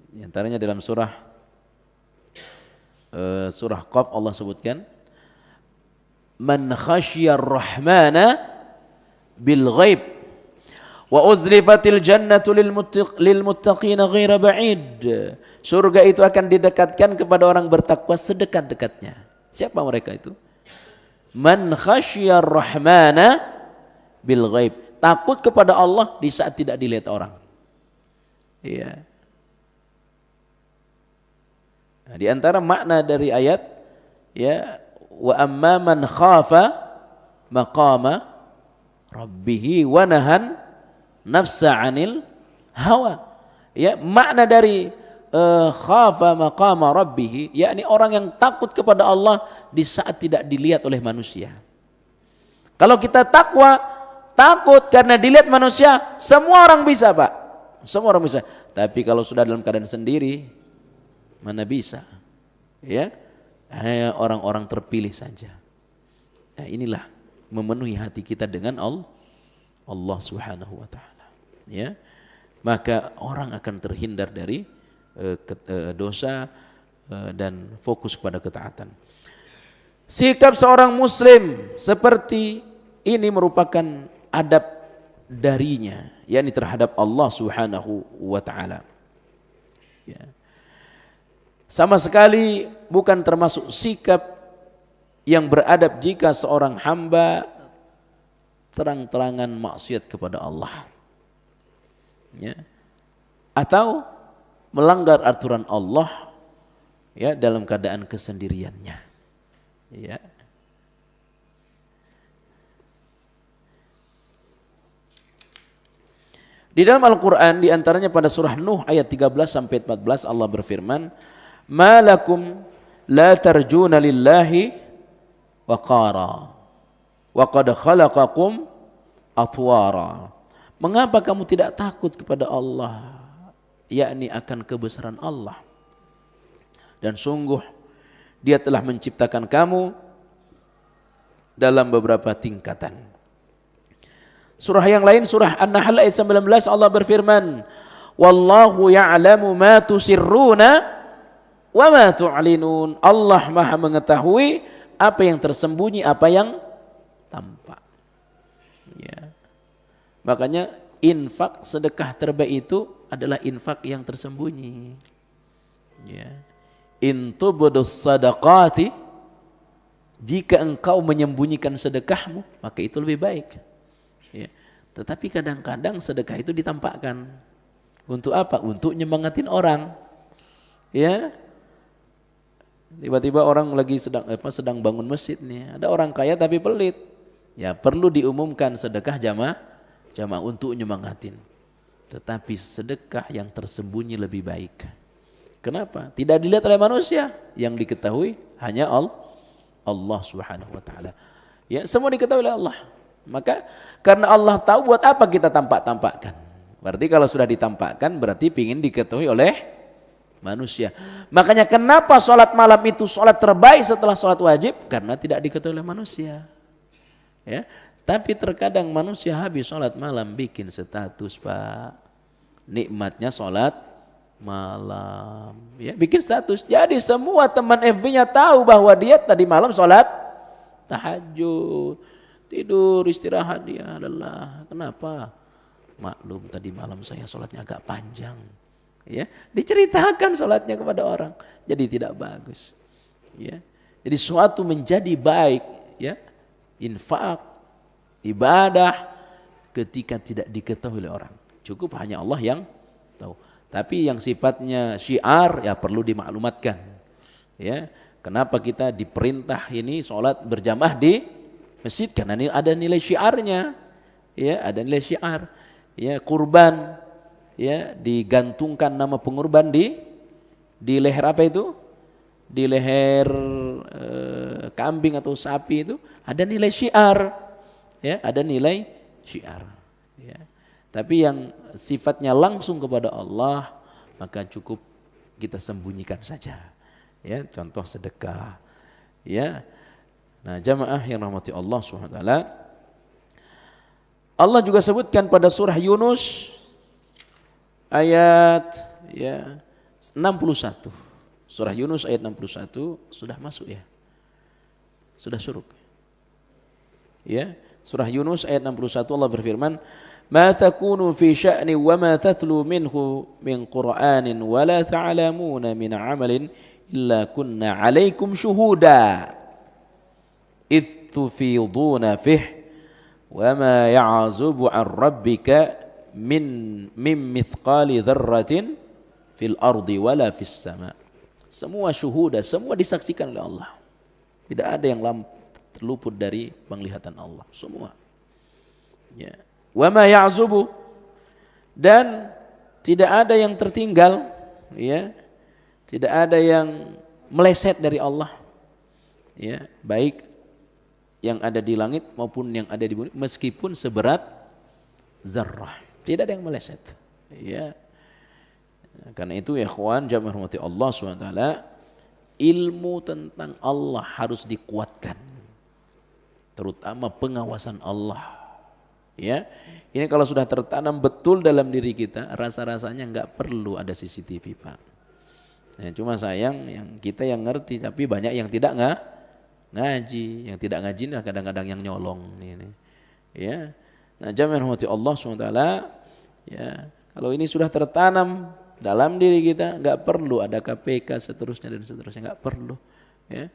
Di antaranya dalam surah Qaf Allah sebutkan, man khasyiyar rahmana bil ghaib wa uzlifatil jannatu lil muttaqina ghaira ba'id. Surga itu akan didekatkan kepada orang bertakwa sedekat-dekatnya. Siapa mereka itu? Man khasyiyar rahmana bil ghaib. Takut kepada Allah di saat tidak dilihat orang. Iya. Nah, di antara makna dari ayat ya, wa amma man khafa maqama rabbih wa nahan nafsa 'anil hawa. Ya, makna dari khafa maqama rabbih yakni orang yang takut kepada Allah di saat tidak dilihat oleh manusia. Kalau kita takut karena dilihat manusia, semua orang bisa, Pak. Semua orang bisa. Tapi kalau sudah dalam keadaan sendiri, mana bisa? Ya, hanya orang-orang terpilih saja. Nah, inilah memenuhi hati kita dengan Allah Subhanahu wa taala. ya, maka orang akan terhindar dari dosa dan fokus kepada ketaatan. Sikap seorang muslim seperti ini merupakan adab darinya, yakni terhadap Allah Subhanahu wa taala. Ya. Sama sekali bukan termasuk sikap yang beradab jika seorang hamba terang-terangan maksiat kepada Allah, ya, atau melanggar aturan Allah, ya, dalam keadaan kesendiriannya, ya. Di dalam Al-Quran, di antaranya pada surah Nuh ayat 13 sampai 14, Allah berfirman, "Ma lakum la tarjuna lillahi waqara wa qad khalaqakum atwara." Mengapa kamu tidak takut kepada Allah, yakni akan kebesaran Allah, dan sungguh Dia telah menciptakan kamu dalam beberapa tingkatan. Surah yang lain, surah An-Nahl ayat 19, Allah berfirman, "Wallahu ya'lamu ma tusirruna wa ma tu'linun." Allah Maha mengetahui apa yang tersembunyi, apa yang tampak. Ya. Makanya infak sedekah terbaik itu adalah infak yang tersembunyi. Ya. In tubdus sadaqati, jika engkau menyembunyikan sedekahmu, maka itu lebih baik. Ya. Tetapi kadang-kadang sedekah itu ditampakkan. Untuk apa? Untuk nyemangatin orang. Ya. Tiba-tiba orang lagi sedang bangun masjid nih. Ada orang kaya tapi pelit. Ya, perlu diumumkan sedekah jamaah untuk nyemangatin. Tetapi sedekah yang tersembunyi lebih baik. Kenapa? Tidak dilihat oleh manusia. Yang diketahui hanya Allah Subhanahu wa taala. Ya, semua diketahui oleh Allah. Maka karena Allah tahu, buat apa kita tampak-tampakkan? Berarti kalau sudah ditampakkan berarti ingin diketahui oleh manusia. Makanya kenapa sholat malam itu sholat terbaik setelah sholat wajib? Karena tidak diketahui oleh manusia. Ya, tapi terkadang manusia habis sholat malam bikin status, Pak, nikmatnya sholat malam. Ya, bikin status. Jadi semua teman FB-nya tahu bahwa dia tadi malam sholat tahajud. Tidur, istirahat dia adalah. Kenapa? Maklum tadi malam saya sholatnya agak panjang. Ya, diceritakan sholatnya kepada orang. Jadi tidak bagus. Ya, jadi suatu menjadi baik, ya, infak, ibadah, ketika tidak diketahui oleh orang. Cukup hanya Allah yang tahu. Tapi yang sifatnya syiar, ya perlu dimaklumatkan. Ya, kenapa kita diperintah ini sholat berjamaah di masjid? Karena ini ada nilai syiarnya, ya, ada nilai syiar, ya, kurban, ya, digantungkan nama pengurban di leher apa itu, di leher kambing atau sapi itu ada nilai syiar, ya, ada nilai syiar, ya. Tapi yang sifatnya langsung kepada Allah maka cukup kita sembunyikan saja, ya, contoh sedekah, ya. Nah, jamaah yang rahmati Allah SWT, Allah juga sebutkan pada surah Yunus ayat, ya, 61. Surah Yunus ayat 61 sudah masuk, ya. Sudah suruk. Ya, surah Yunus ayat 61 Allah berfirman, "Ma takunu fi sya'ni wa ma tatlu minhu min Qur'anin wa la ta'lamuna min 'amalin illa kunna 'alaikum syuhuda. إذ تفيضون فيه وما يعزب عن ربك من مثقال ذرة في الأرض ولا في السماء." Semua syuhuda, semua disaksikan oleh Allah. Tidak ada yang luput dari penglihatan Allah, semua. Ya. وما يعزب, dan tidak ada yang tertinggal, ya. Tidak ada yang meleset dari Allah. Ya, baik yang ada di langit maupun yang ada di bumi, meskipun seberat zarrah, tidak ada yang meleset, ya. Karena itu ya ikhwan jamaah rahmati Allah SWT, ilmu tentang Allah harus dikuatkan, terutama pengawasan Allah, Ya, ini kalau sudah tertanam betul dalam diri kita, rasa-rasanya nggak perlu ada CCTV, Pak. Ya, cuma sayang yang kita yang ngerti, tapi banyak yang tidak ngaji, yang tidak ngaji nah kadang-kadang yang nyolong ini. Ya, nah jamaah rahmati Allah SWT, ya kalau ini sudah tertanam dalam diri kita, nggak perlu ada KPK seterusnya dan seterusnya, nggak perlu. Ya,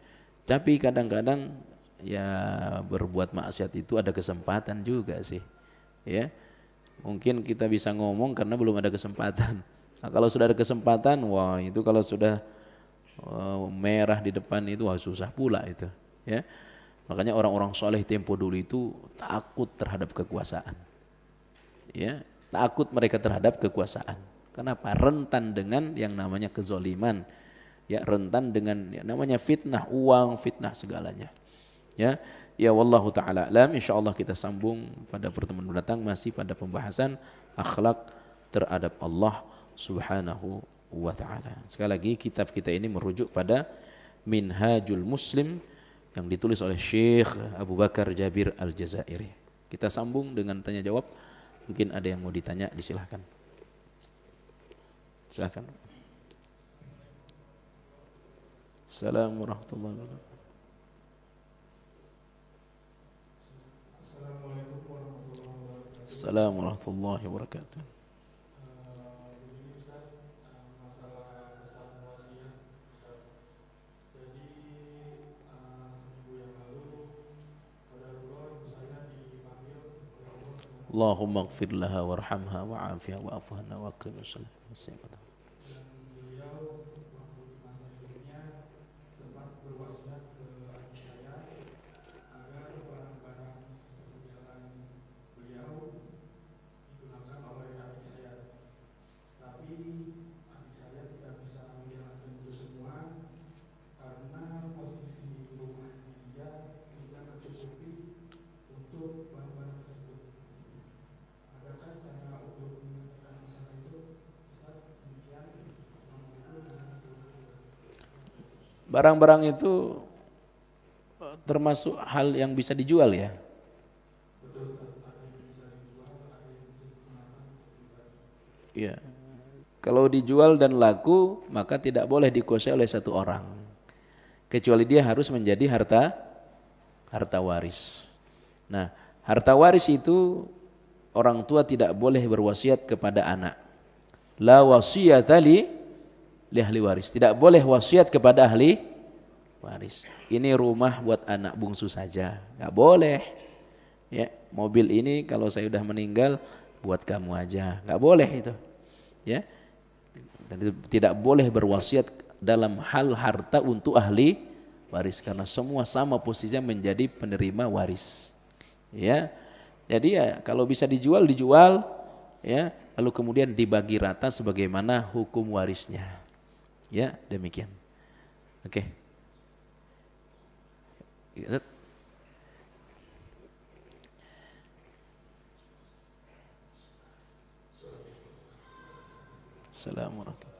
tapi kadang-kadang ya berbuat maksiat itu ada kesempatan juga sih, ya mungkin kita bisa ngomong karena belum ada kesempatan. Nah, kalau sudah ada kesempatan, wah itu kalau sudah merah di depan itu wah susah pula itu, ya makanya orang-orang soleh tempo dulu itu takut terhadap kekuasaan, ya takut mereka terhadap kekuasaan. Kenapa? Rentan dengan yang namanya kezoliman, ya rentan dengan yang namanya fitnah uang, fitnah segalanya. Ya wallahu taala alam. Insyaallah kita sambung pada pertemuan mendatang masih pada pembahasan akhlak terhadap Allah Subhanahu wa taala. Sekali lagi kitab kita ini merujuk pada Minhajul Muslim yang ditulis oleh Syekh Abu Bakar Jabir Al-Jazairi. Kita sambung dengan tanya jawab. Mungkin ada yang mau ditanya, disilahkan. Silakan. Assalamualaikum warahmatullahi wabarakatuh. Assalamualaikum warahmatullahi wabarakatuh. Begini Ustaz, masalah pesan wasiat Ustaz. Jadi seminggu yang lalu qadarullah ibu saya dipanggil oleh Allah Subhanahu Allahumma ighfir laha warhamha wa'afiha wa'fu anha wa aqim as-salat. dan beliau waktu di masa hidupnya sempat berwasiat ke adik saya agar barang-barang seperti jalan beliau digunakan oleh adik saya. Tapi adik saya tidak bisa menjalankan itu semua karena posisi rumah dia tidak mencukupi untuk barang-barang tersebut. Adakah cara untuk menyelesaikan masalah itu? Ustaz, demikian. Assalamualaikum warahmatullahi wabarakatuh. Barang-barang itu termasuk hal yang bisa dijual ya. Betul Ustaz, ada yang bisa dijual, ada yang bisa digunakan untuk pribadi. Ya. Kalau dijual dan laku, maka tidak boleh dikuasai oleh satu orang. Kecuali dia harus menjadi harta waris. Nah, harta waris itu orang tua tidak boleh berwasiat kepada anak. La wasiyata li ahli waris. Tidak boleh wasiat kepada ahli waris. Ini rumah buat anak bungsu saja, nggak boleh. Ya, mobil ini kalau saya udah meninggal buat kamu aja, nggak boleh itu. Ya, dan tidak boleh berwasiat dalam hal harta untuk ahli waris karena semua sama posisinya menjadi penerima waris. Ya, jadi ya kalau bisa dijual, ya, lalu kemudian dibagi rata sebagaimana hukum warisnya. Ya, demikian. Oke. Assalamualaikum.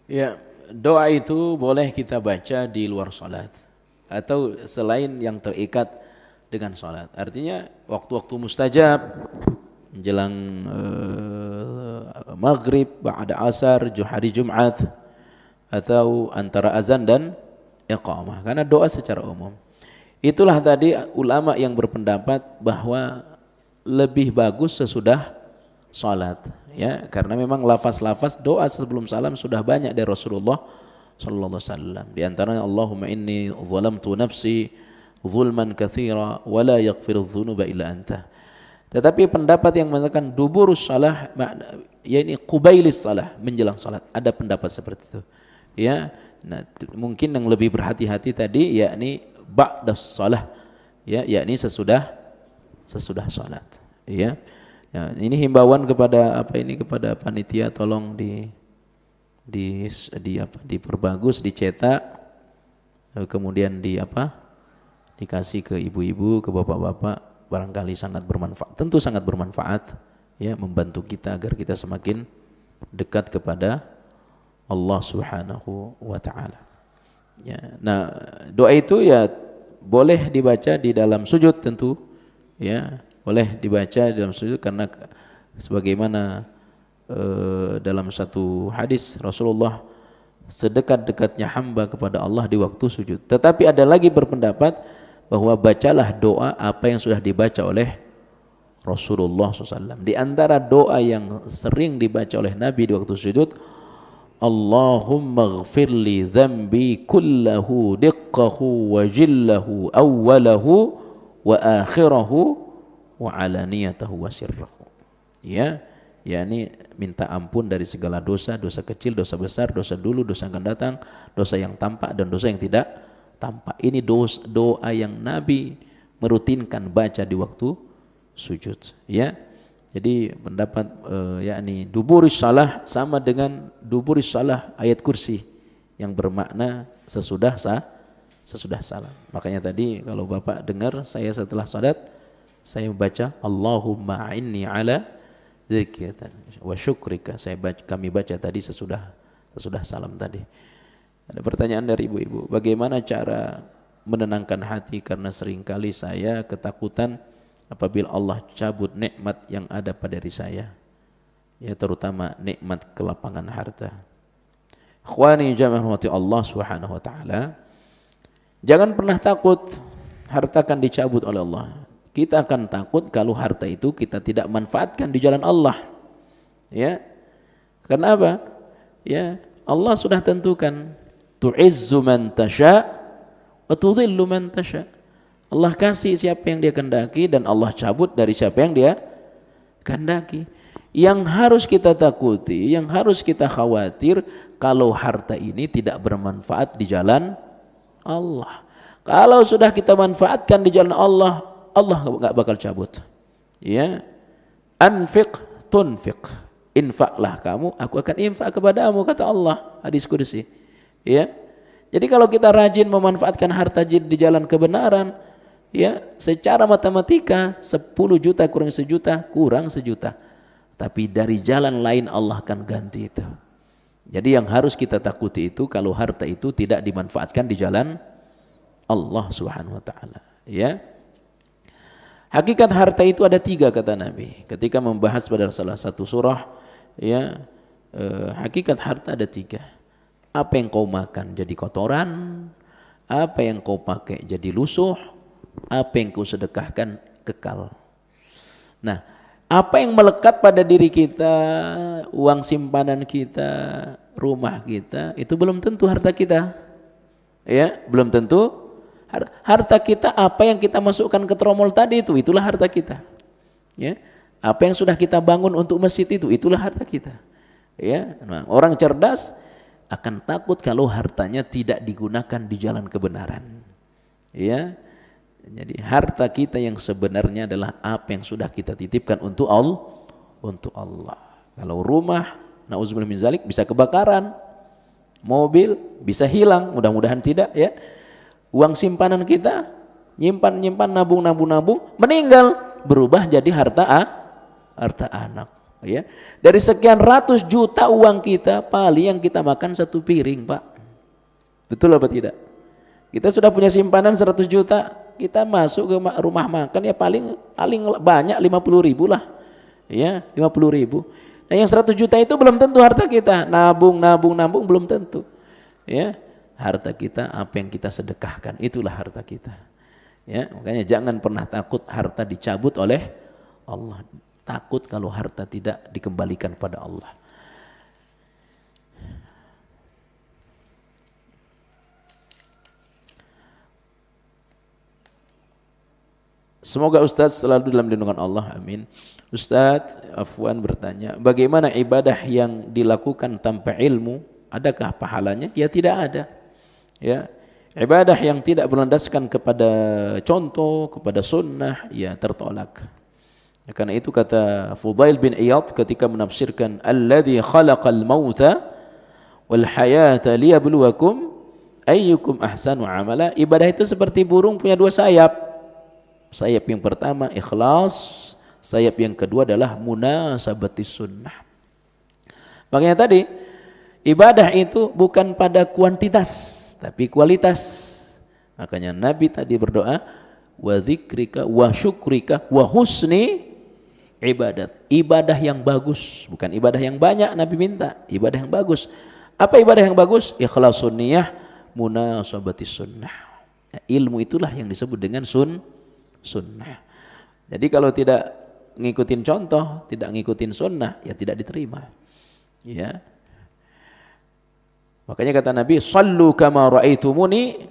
Ya, doa itu boleh kita baca di luar salat atau selain yang terikat dengan salat. Artinya waktu-waktu mustajab menjelang maghrib, ba'da asar, hari Jumat atau antara azan dan iqamah. Karena doa secara umum. Itulah tadi ulama yang berpendapat bahwa lebih bagus sesudah salat, ya, karena memang lafaz-lafaz doa sebelum salam sudah banyak dari Rasulullah sallallahu alaihi wasallam. Di antaranya Allahumma inni zalamtu nafsi zulman katsira wa la yaghfiru dzunuba illa anta. Tetapi pendapat yang mengatakan duburus salah, yakni qubailis salah, menjelang salat, ada pendapat seperti itu. Ya, nah, mungkin yang lebih berhati-hati tadi yakni ba'das salah, ya, yakni sesudah salat, ya. Ya, ini himbauan kepada kepada panitia, tolong diperbagus, dicetak, kemudian dikasih ke ibu-ibu, ke bapak-bapak, barangkali sangat bermanfaat, tentu sangat bermanfaat, ya, membantu kita agar kita semakin dekat kepada Allah Subhanahu wa taala. Ya, nah, doa itu ya boleh dibaca di dalam sujud tentu, ya, boleh dibaca di dalam sujud karena sebagaimana dalam satu hadis Rasulullah sedekat-dekatnya hamba kepada Allah di waktu sujud. Tetapi ada lagi berpendapat bahwa bacalah doa apa yang sudah dibaca oleh Rasulullah SAW. Di antara doa yang sering dibaca oleh Nabi di waktu sujud, Allahumma ghfirli dzambi kullahu diqqahu wa jillahu awwalahu wa akhirahu wa alaniyatahu wa sirrahu. Ya, yakni minta ampun dari segala dosa, dosa kecil, dosa besar, dosa dulu, dosa akan datang, dosa yang tampak dan dosa yang tidak tampak. Ini doa yang Nabi merutinkan baca di waktu sujud, ya. Jadi pendapat yakni duburis salah sama dengan duburis salah ayat kursi yang bermakna sesudah salam. Makanya tadi kalau Bapak dengar saya setelah salat saya membaca Allahumma a'inni ala dzikrika wa syukrika. Kami baca tadi sesudah salam tadi. Ada pertanyaan dari ibu-ibu, bagaimana cara menenangkan hati karena seringkali saya ketakutan apabila Allah cabut nikmat yang ada pada diri saya, ya, terutama nikmat kelapangan harta. Ikhwani jamaah rahmati Allah Subhanahu wa taala, jangan pernah takut harta akan dicabut oleh Allah. Kita akan takut kalau harta itu kita tidak manfaatkan di jalan Allah, ya. Karena apa? Ya, Allah sudah tentukan tu'izzu man tasya wa tudhillu man tasya. Allah kasih siapa yang dia kehendaki dan Allah cabut dari siapa yang dia kehendaki. Yang harus kita takuti, yang harus kita khawatir kalau harta ini tidak bermanfaat di jalan Allah. Kalau sudah kita manfaatkan di jalan Allah, Allah enggak bakal cabut. Ya. Anfiq tunfiq. Infaklah kamu, aku akan infak kepadamu, kata Allah, hadis qudsi. Ya. Jadi kalau kita rajin memanfaatkan harta di jalan kebenaran, ya, secara matematika 10 juta kurang 1 juta kurang 1 juta. Tapi dari jalan lain Allah akan ganti itu. Jadi yang harus kita takuti itu kalau harta itu tidak dimanfaatkan di jalan Allah Subhanahu wa taala, ya. Hakikat harta itu ada 3 kata Nabi ketika membahas pada salah satu surah, ya, hakikat harta ada 3. Apa yang kau makan jadi kotoran, apa yang kau pakai jadi lusuh, apa yang kau sedekahkan kekal. Nah, apa yang melekat pada diri kita, uang simpanan kita, rumah kita, itu belum tentu harta kita. Ya, belum tentu harta kita. Apa yang kita masukkan ke tromol tadi itulah harta kita. Ya, apa yang sudah kita bangun untuk masjid itulah harta kita. Ya, nah, orang cerdas akan takut kalau hartanya tidak digunakan di jalan kebenaran. Ya. Jadi harta kita yang sebenarnya adalah apa yang sudah kita titipkan untuk Allah. Kalau rumah, na'udzubillah min zalik, bisa kebakaran, mobil bisa hilang, mudah-mudahan tidak, ya. Uang simpanan kita nyimpan nabung, meninggal berubah jadi harta anak. Ya. Dari sekian ratus juta uang kita, paling yang kita makan 1 piring, Pak. Betul apa tidak? Kita sudah punya simpanan 100 juta, kita masuk ke rumah makan ya paling banyak 50.000 lah. Ya, 50.000. Nah, yang 100 juta itu belum tentu harta kita. Nabung belum tentu. Ya, harta kita apa yang kita sedekahkan, itulah harta kita. Ya, makanya jangan pernah takut harta dicabut oleh Allah. Takut kalau harta tidak dikembalikan pada Allah. Semoga Ustadz selalu dalam lindungan Allah, amin. Ustadz Afwan bertanya, bagaimana ibadah yang dilakukan tanpa ilmu, adakah pahalanya? Ya tidak ada. Ya, ibadah yang tidak berlandaskan kepada contoh, kepada sunnah, ya tertolak. Ya, karena itu kata Fudail bin Iyad ketika menafsirkan alladzi khalaqal mauta wal hayata liyabluwakum ayyukum ahsanu amala, ibadah itu seperti burung punya 2 sayap. Sayap yang pertama ikhlas, sayap yang kedua adalah munasabatis sunnah. Makanya tadi ibadah itu bukan pada kuantitas tapi kualitas. Makanya Nabi tadi berdoa wa dzikrika wa syukrika wa husni ibadat. Ibadah yang bagus, bukan ibadah yang banyak. Nabi minta ibadah yang bagus. Apa ibadah yang bagus? Ikhlasun niyah, munasabatis sunnah. Ya, ilmu itulah yang disebut dengan sunnah. Jadi kalau tidak ngikutin contoh, tidak ngikutin sunnah, ya tidak diterima. Ya. Makanya kata Nabi, "Shallu kama ra'aitumuni."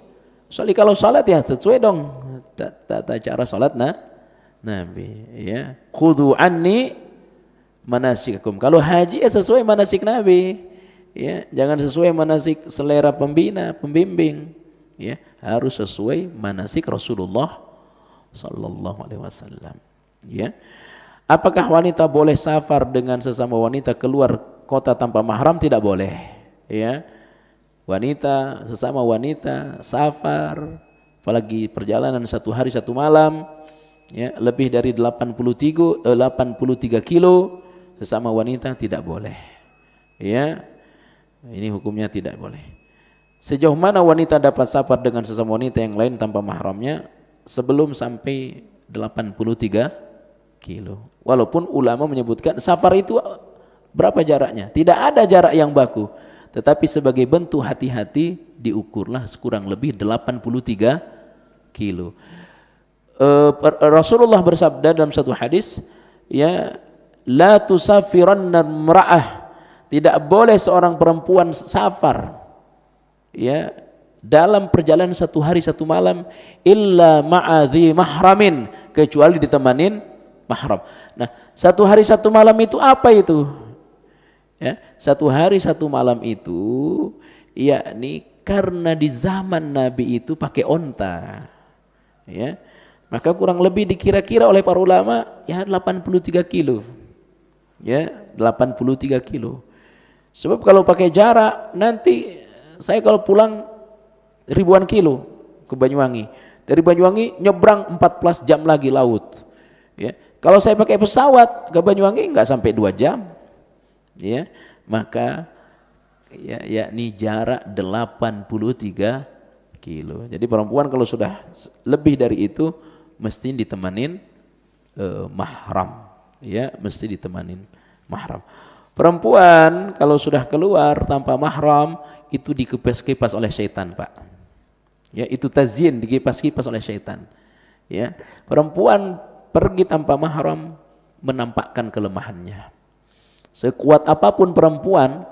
Shalli, kalau salat ya sesuai dong tata cara salat Nabi, ya. Khudhu anni manasikakum. Kalau haji ya sesuai manasik Nabi, ya. Jangan sesuai manasik selera pembimbing, ya. Harus sesuai manasik Rasulullah sallallahu alaihi wasallam, ya. Apakah wanita boleh safar dengan sesama wanita keluar kota tanpa mahram? Tidak boleh, ya. Wanita sesama wanita safar, apalagi perjalanan 1 hari 1 malam, ya, lebih dari 83 kilo sesama wanita tidak boleh, ya. Ini hukumnya tidak boleh. Sejauh mana wanita dapat safar dengan sesama wanita yang lain tanpa mahramnya? Sebelum sampai 83 kilo. Walaupun ulama menyebutkan safar itu berapa jaraknya? Tidak ada jarak yang baku. Tetapi sebagai bentuk hati-hati diukurlah kurang lebih 83 kilo. Rasulullah bersabda dalam satu hadis, ya, la tusafiranna imra'ah, tidak boleh seorang perempuan safar, ya, dalam perjalanan 1 hari 1 malam illa ma'adhi mahramin, kecuali ditemanin mahram. Nah, 1 hari 1 malam itu apa itu? Ya, 1 hari 1 malam itu yakni karena di zaman Nabi itu pakai onta, ya, maka kurang lebih dikira-kira oleh para ulama ya 83 kilo, ya, 83 kilo. Sebab kalau pakai jarak nanti saya kalau pulang ribuan kilo ke Banyuwangi, dari Banyuwangi nyebrang 14 jam lagi laut, ya. Kalau saya pakai pesawat ke Banyuwangi nggak sampai 2 jam, ya. Maka ya, yakni jarak 83 kilo. Jadi perempuan kalau sudah lebih dari itu mesti ditemanin mahram, ya, mesti ditemanin mahram. Perempuan kalau sudah keluar tanpa mahram itu dikipas-kipas oleh syaitan, Pak. Ya, itu tazyin, dikipas-kipas oleh syaitan. Ya, perempuan pergi tanpa mahram menampakkan kelemahannya. Sekuat apapun perempuan,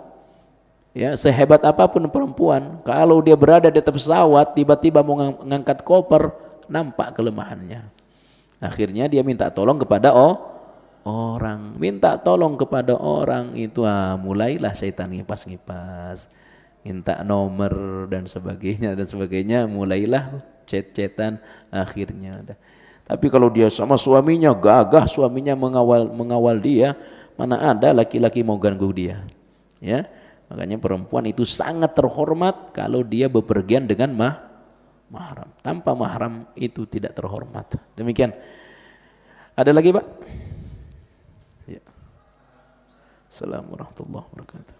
ya, sehebat apapun perempuan, kalau dia berada di atas pesawat tiba-tiba mau mengangkat koper, nampak kelemahannya. Akhirnya dia minta tolong kepada orang, minta tolong kepada orang itu, mulailah syaitan ngipas-ngipas, minta nomor dan sebagainya, mulailah chat-chatan akhirnya. Tapi kalau dia sama suaminya gagah, suaminya mengawal dia, mana ada laki-laki mau ganggu dia, ya. Makanya perempuan itu sangat terhormat kalau dia bepergian dengan mahram. Tanpa mahram itu tidak terhormat. Demikian. Ada lagi, Pak? Ya. Assalamualaikum warahmatullahi wabarakatuh.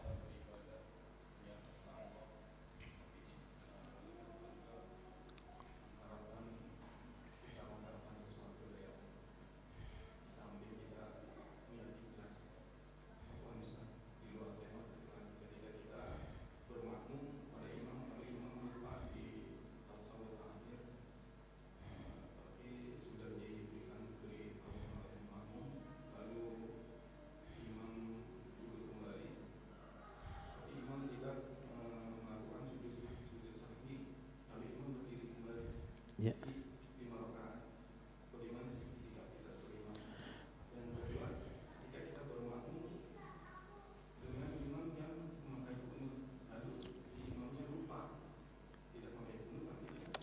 Ya.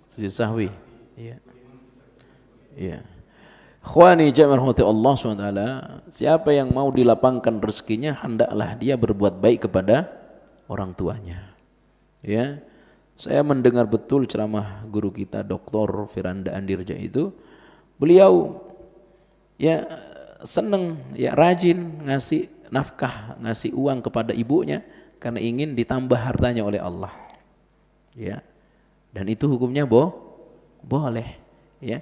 Sujud sahwi. Iya. Iya. Ikhwani jamaah rahmati Allah SWT, siapa yang mau dilapangkan rezekinya, hendaklah dia berbuat baik kepada orang tuanya. Ya. Saya mendengar betul ceramah guru kita Dr. Firanda Andirja itu, beliau ya senang, ya rajin ngasih nafkah, ngasih uang kepada ibunya karena ingin ditambah hartanya oleh Allah. Ya. Dan itu hukumnya boleh, ya.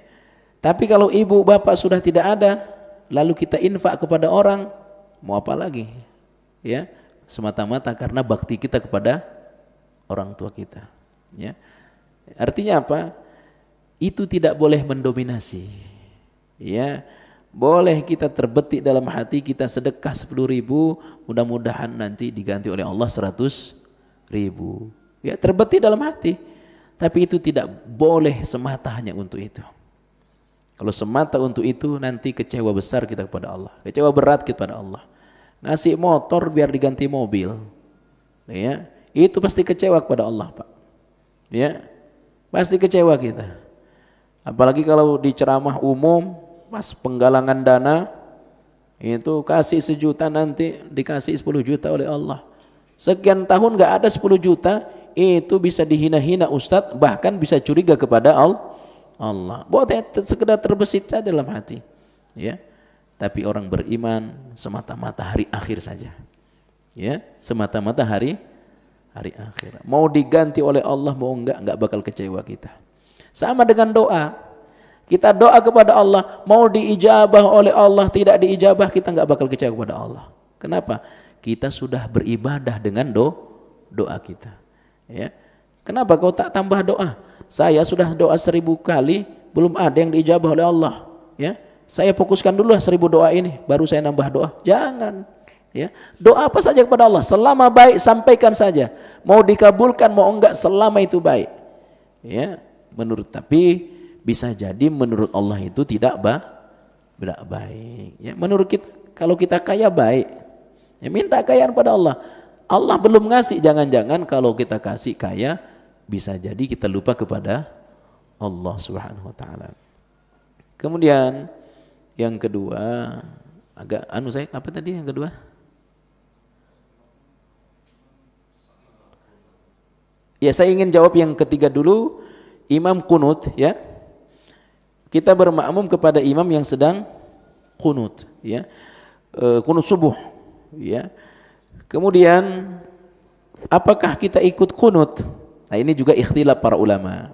Tapi kalau ibu bapak sudah tidak ada, lalu kita infak kepada orang, mau apa lagi? Ya, semata-mata karena bakti kita kepada orang tua kita. Ya. Artinya apa? Itu tidak boleh mendominasi. Ya. Boleh kita terbetik dalam hati kita sedekah 10.000, mudah-mudahan nanti diganti oleh Allah 100.000. Ya, terbetik dalam hati. Tapi itu tidak boleh semata hanya untuk itu. Kalau semata untuk itu, nanti kecewa besar kita kepada Allah, kecewa berat kita kepada Allah. Ngasih motor biar diganti mobil, ya, itu pasti kecewa kepada Allah, Pak. Ya, pasti kecewa kita. Apalagi kalau di ceramah umum, pas penggalangan dana, itu kasih 1 juta, nanti dikasih 10 juta oleh Allah. Sekian tahun nggak ada 10 juta, itu bisa dihina-hina Ustadz, bahkan bisa curiga kepada Allah. Boleh sekedar terbesit saja dalam hati, ya. Tapi orang beriman semata-mata hari akhir saja, ya, semata-mata hari akhir. Mau diganti oleh Allah mau enggak bakal kecewa kita. Sama dengan doa, kita doa kepada Allah, mau diijabah oleh Allah tidak diijabah, kita enggak bakal kecewa kepada Allah. Kenapa? Kita sudah beribadah dengan doa kita, ya. Kenapa kau tak tambah doa? Saya sudah doa 1000 kali, belum ada yang diijabah oleh Allah. Ya, saya fokuskan dulu 1000 doa ini, baru saya nambah doa. Jangan. Ya, doa apa saja kepada Allah, selama baik sampaikan saja. Mau dikabulkan, mau enggak, selama itu baik. Ya, tapi bisa jadi menurut Allah itu tidak baik. Ya, menurut kita, kalau kita kaya baik, ya minta kekayaan pada Allah. Allah belum ngasih, jangan-jangan kalau kita kasih kaya, bisa jadi kita lupa kepada Allah Subhanahu wa taala. Kemudian yang kedua, agak saya apa tadi yang kedua? Ya, saya ingin jawab yang ketiga dulu, imam kunut, ya. Kita bermakmum kepada imam yang sedang kunut, ya. Kunut subuh, ya. Kemudian apakah kita ikut kunut? Nah, ini juga ikhtilaf para ulama.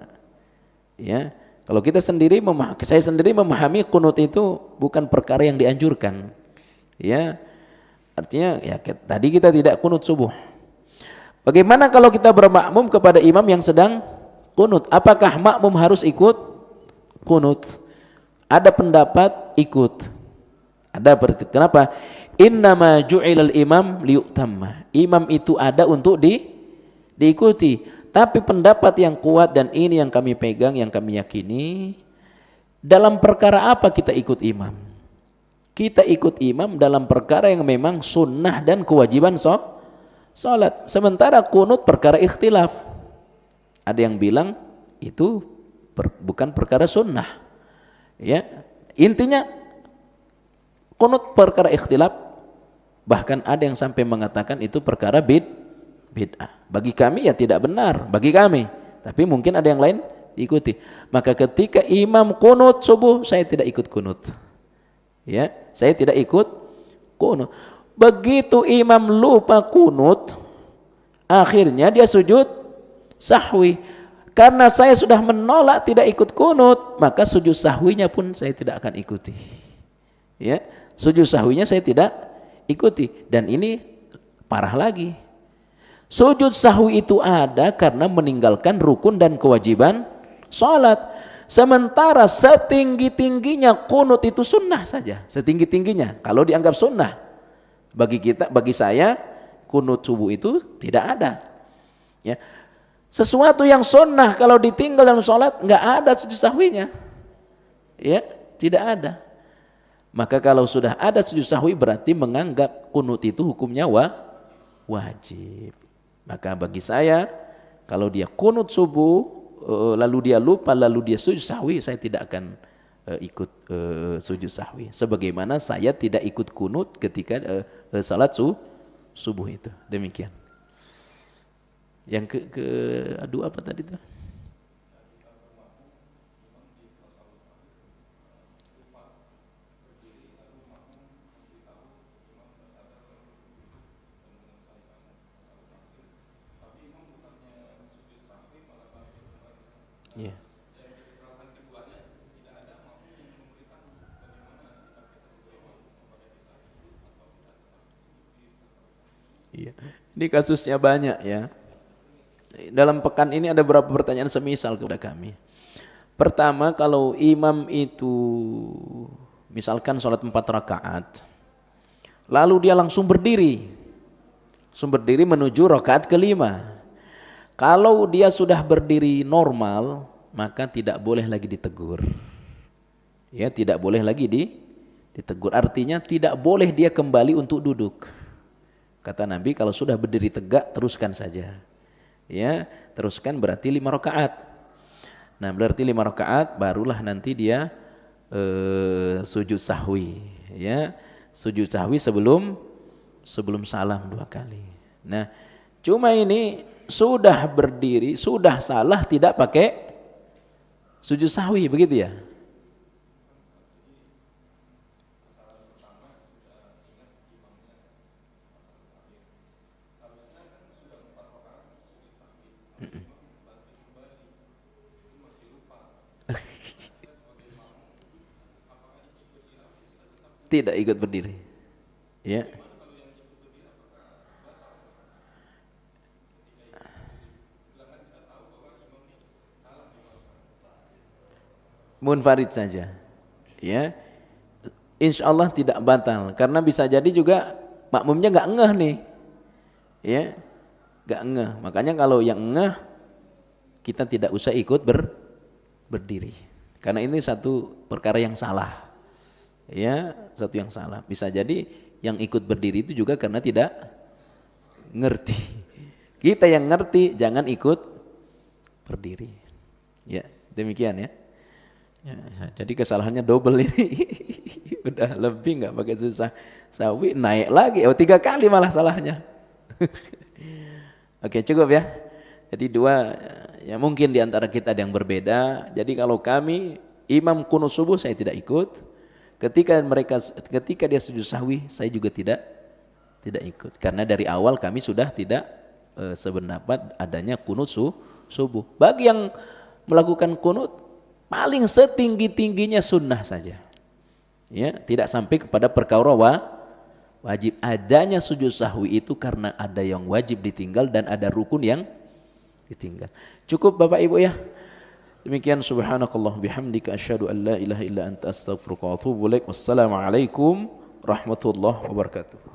Ya, kalau saya sendiri memahami kunut itu bukan perkara yang dianjurkan. Ya, artinya ya tadi kita tidak kunut subuh. Bagaimana kalau kita bermakmum kepada imam yang sedang kunut? Apakah makmum harus ikut kunut? Ada pendapat ikut. Ada berarti. Kenapa? Innama ju'ilal imam liyutamma. Imam itu ada untuk diikuti. Tapi pendapat yang kuat dan ini yang kami pegang, yang kami yakini, dalam perkara apa kita ikut imam? Kita ikut imam dalam perkara yang memang sunnah dan kewajiban salat. Sementara kunut perkara ikhtilaf. Ada yang bilang itu bukan perkara sunnah. Ya, intinya kunut perkara ikhtilaf. Bahkan ada yang sampai mengatakan itu perkara bid'ah. Bagi kami ya tidak benar, bagi kami. Tapi mungkin ada yang lain ikuti. Maka ketika imam kunut subuh, saya tidak ikut kunut. Ya, saya tidak ikut kunut. Begitu imam lupa kunut, akhirnya dia sujud sahwi. Karena saya sudah menolak tidak ikut kunut, maka sujud sahwinya pun saya tidak akan ikuti. Ya, sujud sahwinya saya tidak ikuti. Dan ini parah lagi. Sujud sahwi itu ada karena meninggalkan rukun dan kewajiban sholat. Sementara setinggi-tingginya kunut itu sunnah saja. Setinggi-tingginya. Kalau dianggap sunnah. Bagi saya, kunut subuh itu tidak ada. Ya. Sesuatu yang sunnah kalau ditinggal dalam sholat nggak ada sujud sahwinya, ya tidak ada. Maka kalau sudah ada sujud sahwi berarti menganggap kunut itu hukumnya wajib. Maka bagi saya kalau dia kunut subuh lalu dia lupa lalu dia sujud sahwi, saya tidak akan ikut sujud sahwi. Sebagaimana saya tidak ikut kunut ketika salat subuh itu. Demikian. Yang kedua apa tadi tuh? Iya. Iya. Ini kasusnya banyak ya. Dalam pekan ini ada beberapa pertanyaan semisal kepada kami. Pertama, kalau imam itu misalkan sholat 4 rakaat, lalu dia langsung berdiri menuju rakaat kelima. Kalau dia sudah berdiri normal, maka tidak boleh lagi ditegur. Ya, tidak boleh lagi ditegur. Artinya tidak boleh dia kembali untuk duduk. Kata Nabi, kalau sudah berdiri tegak, teruskan saja. Ya, teruskan berarti 5 rakaat. Nah, berarti 5 rakaat barulah nanti dia sujud sahwi. Ya, sujud sahwi sebelum salam 2 kali. Nah, cuma ini sudah berdiri, sudah salah tidak pakai sujud sahwi, begitu ya? Tidak ikut berdiri. Ya. Munfarid saja. Ya. Insya Allah tidak batal karena bisa jadi juga makmumnya nggak ngeh nih. Ya. Nggak ngeh. Makanya kalau yang ngeh kita tidak usah ikut berdiri. Karena ini satu perkara yang salah. Ya, satu yang salah. Bisa jadi yang ikut berdiri itu juga karena tidak ngerti. Kita yang ngerti jangan ikut berdiri. Ya, demikian ya. Ya, jadi kesalahannya double ini. Udah lebih nggak pakai susah sawi naik lagi. 3 kali malah salahnya. Oke, cukup ya. Jadi 2 ya mungkin di antara kita ada yang berbeda. Jadi kalau kami imam kunut subuh saya tidak ikut. Ketika dia sujud sahwi saya juga tidak ikut karena dari awal kami sudah tidak sependapat adanya kunut subuh. Bagi yang melakukan kunut paling setinggi-tingginya sunnah saja. Ya, tidak sampai kepada perkara wajib. Adanya sujud sahwi itu karena ada yang wajib ditinggal dan ada rukun yang ditinggal. Cukup Bapak Ibu ya. Demikian subhanakallah bihamdika asyhadu an la ilaha illa anta astaghfiruka wa atubu ilaik. Wassalamualaikum warahmatullahi wabarakatuh.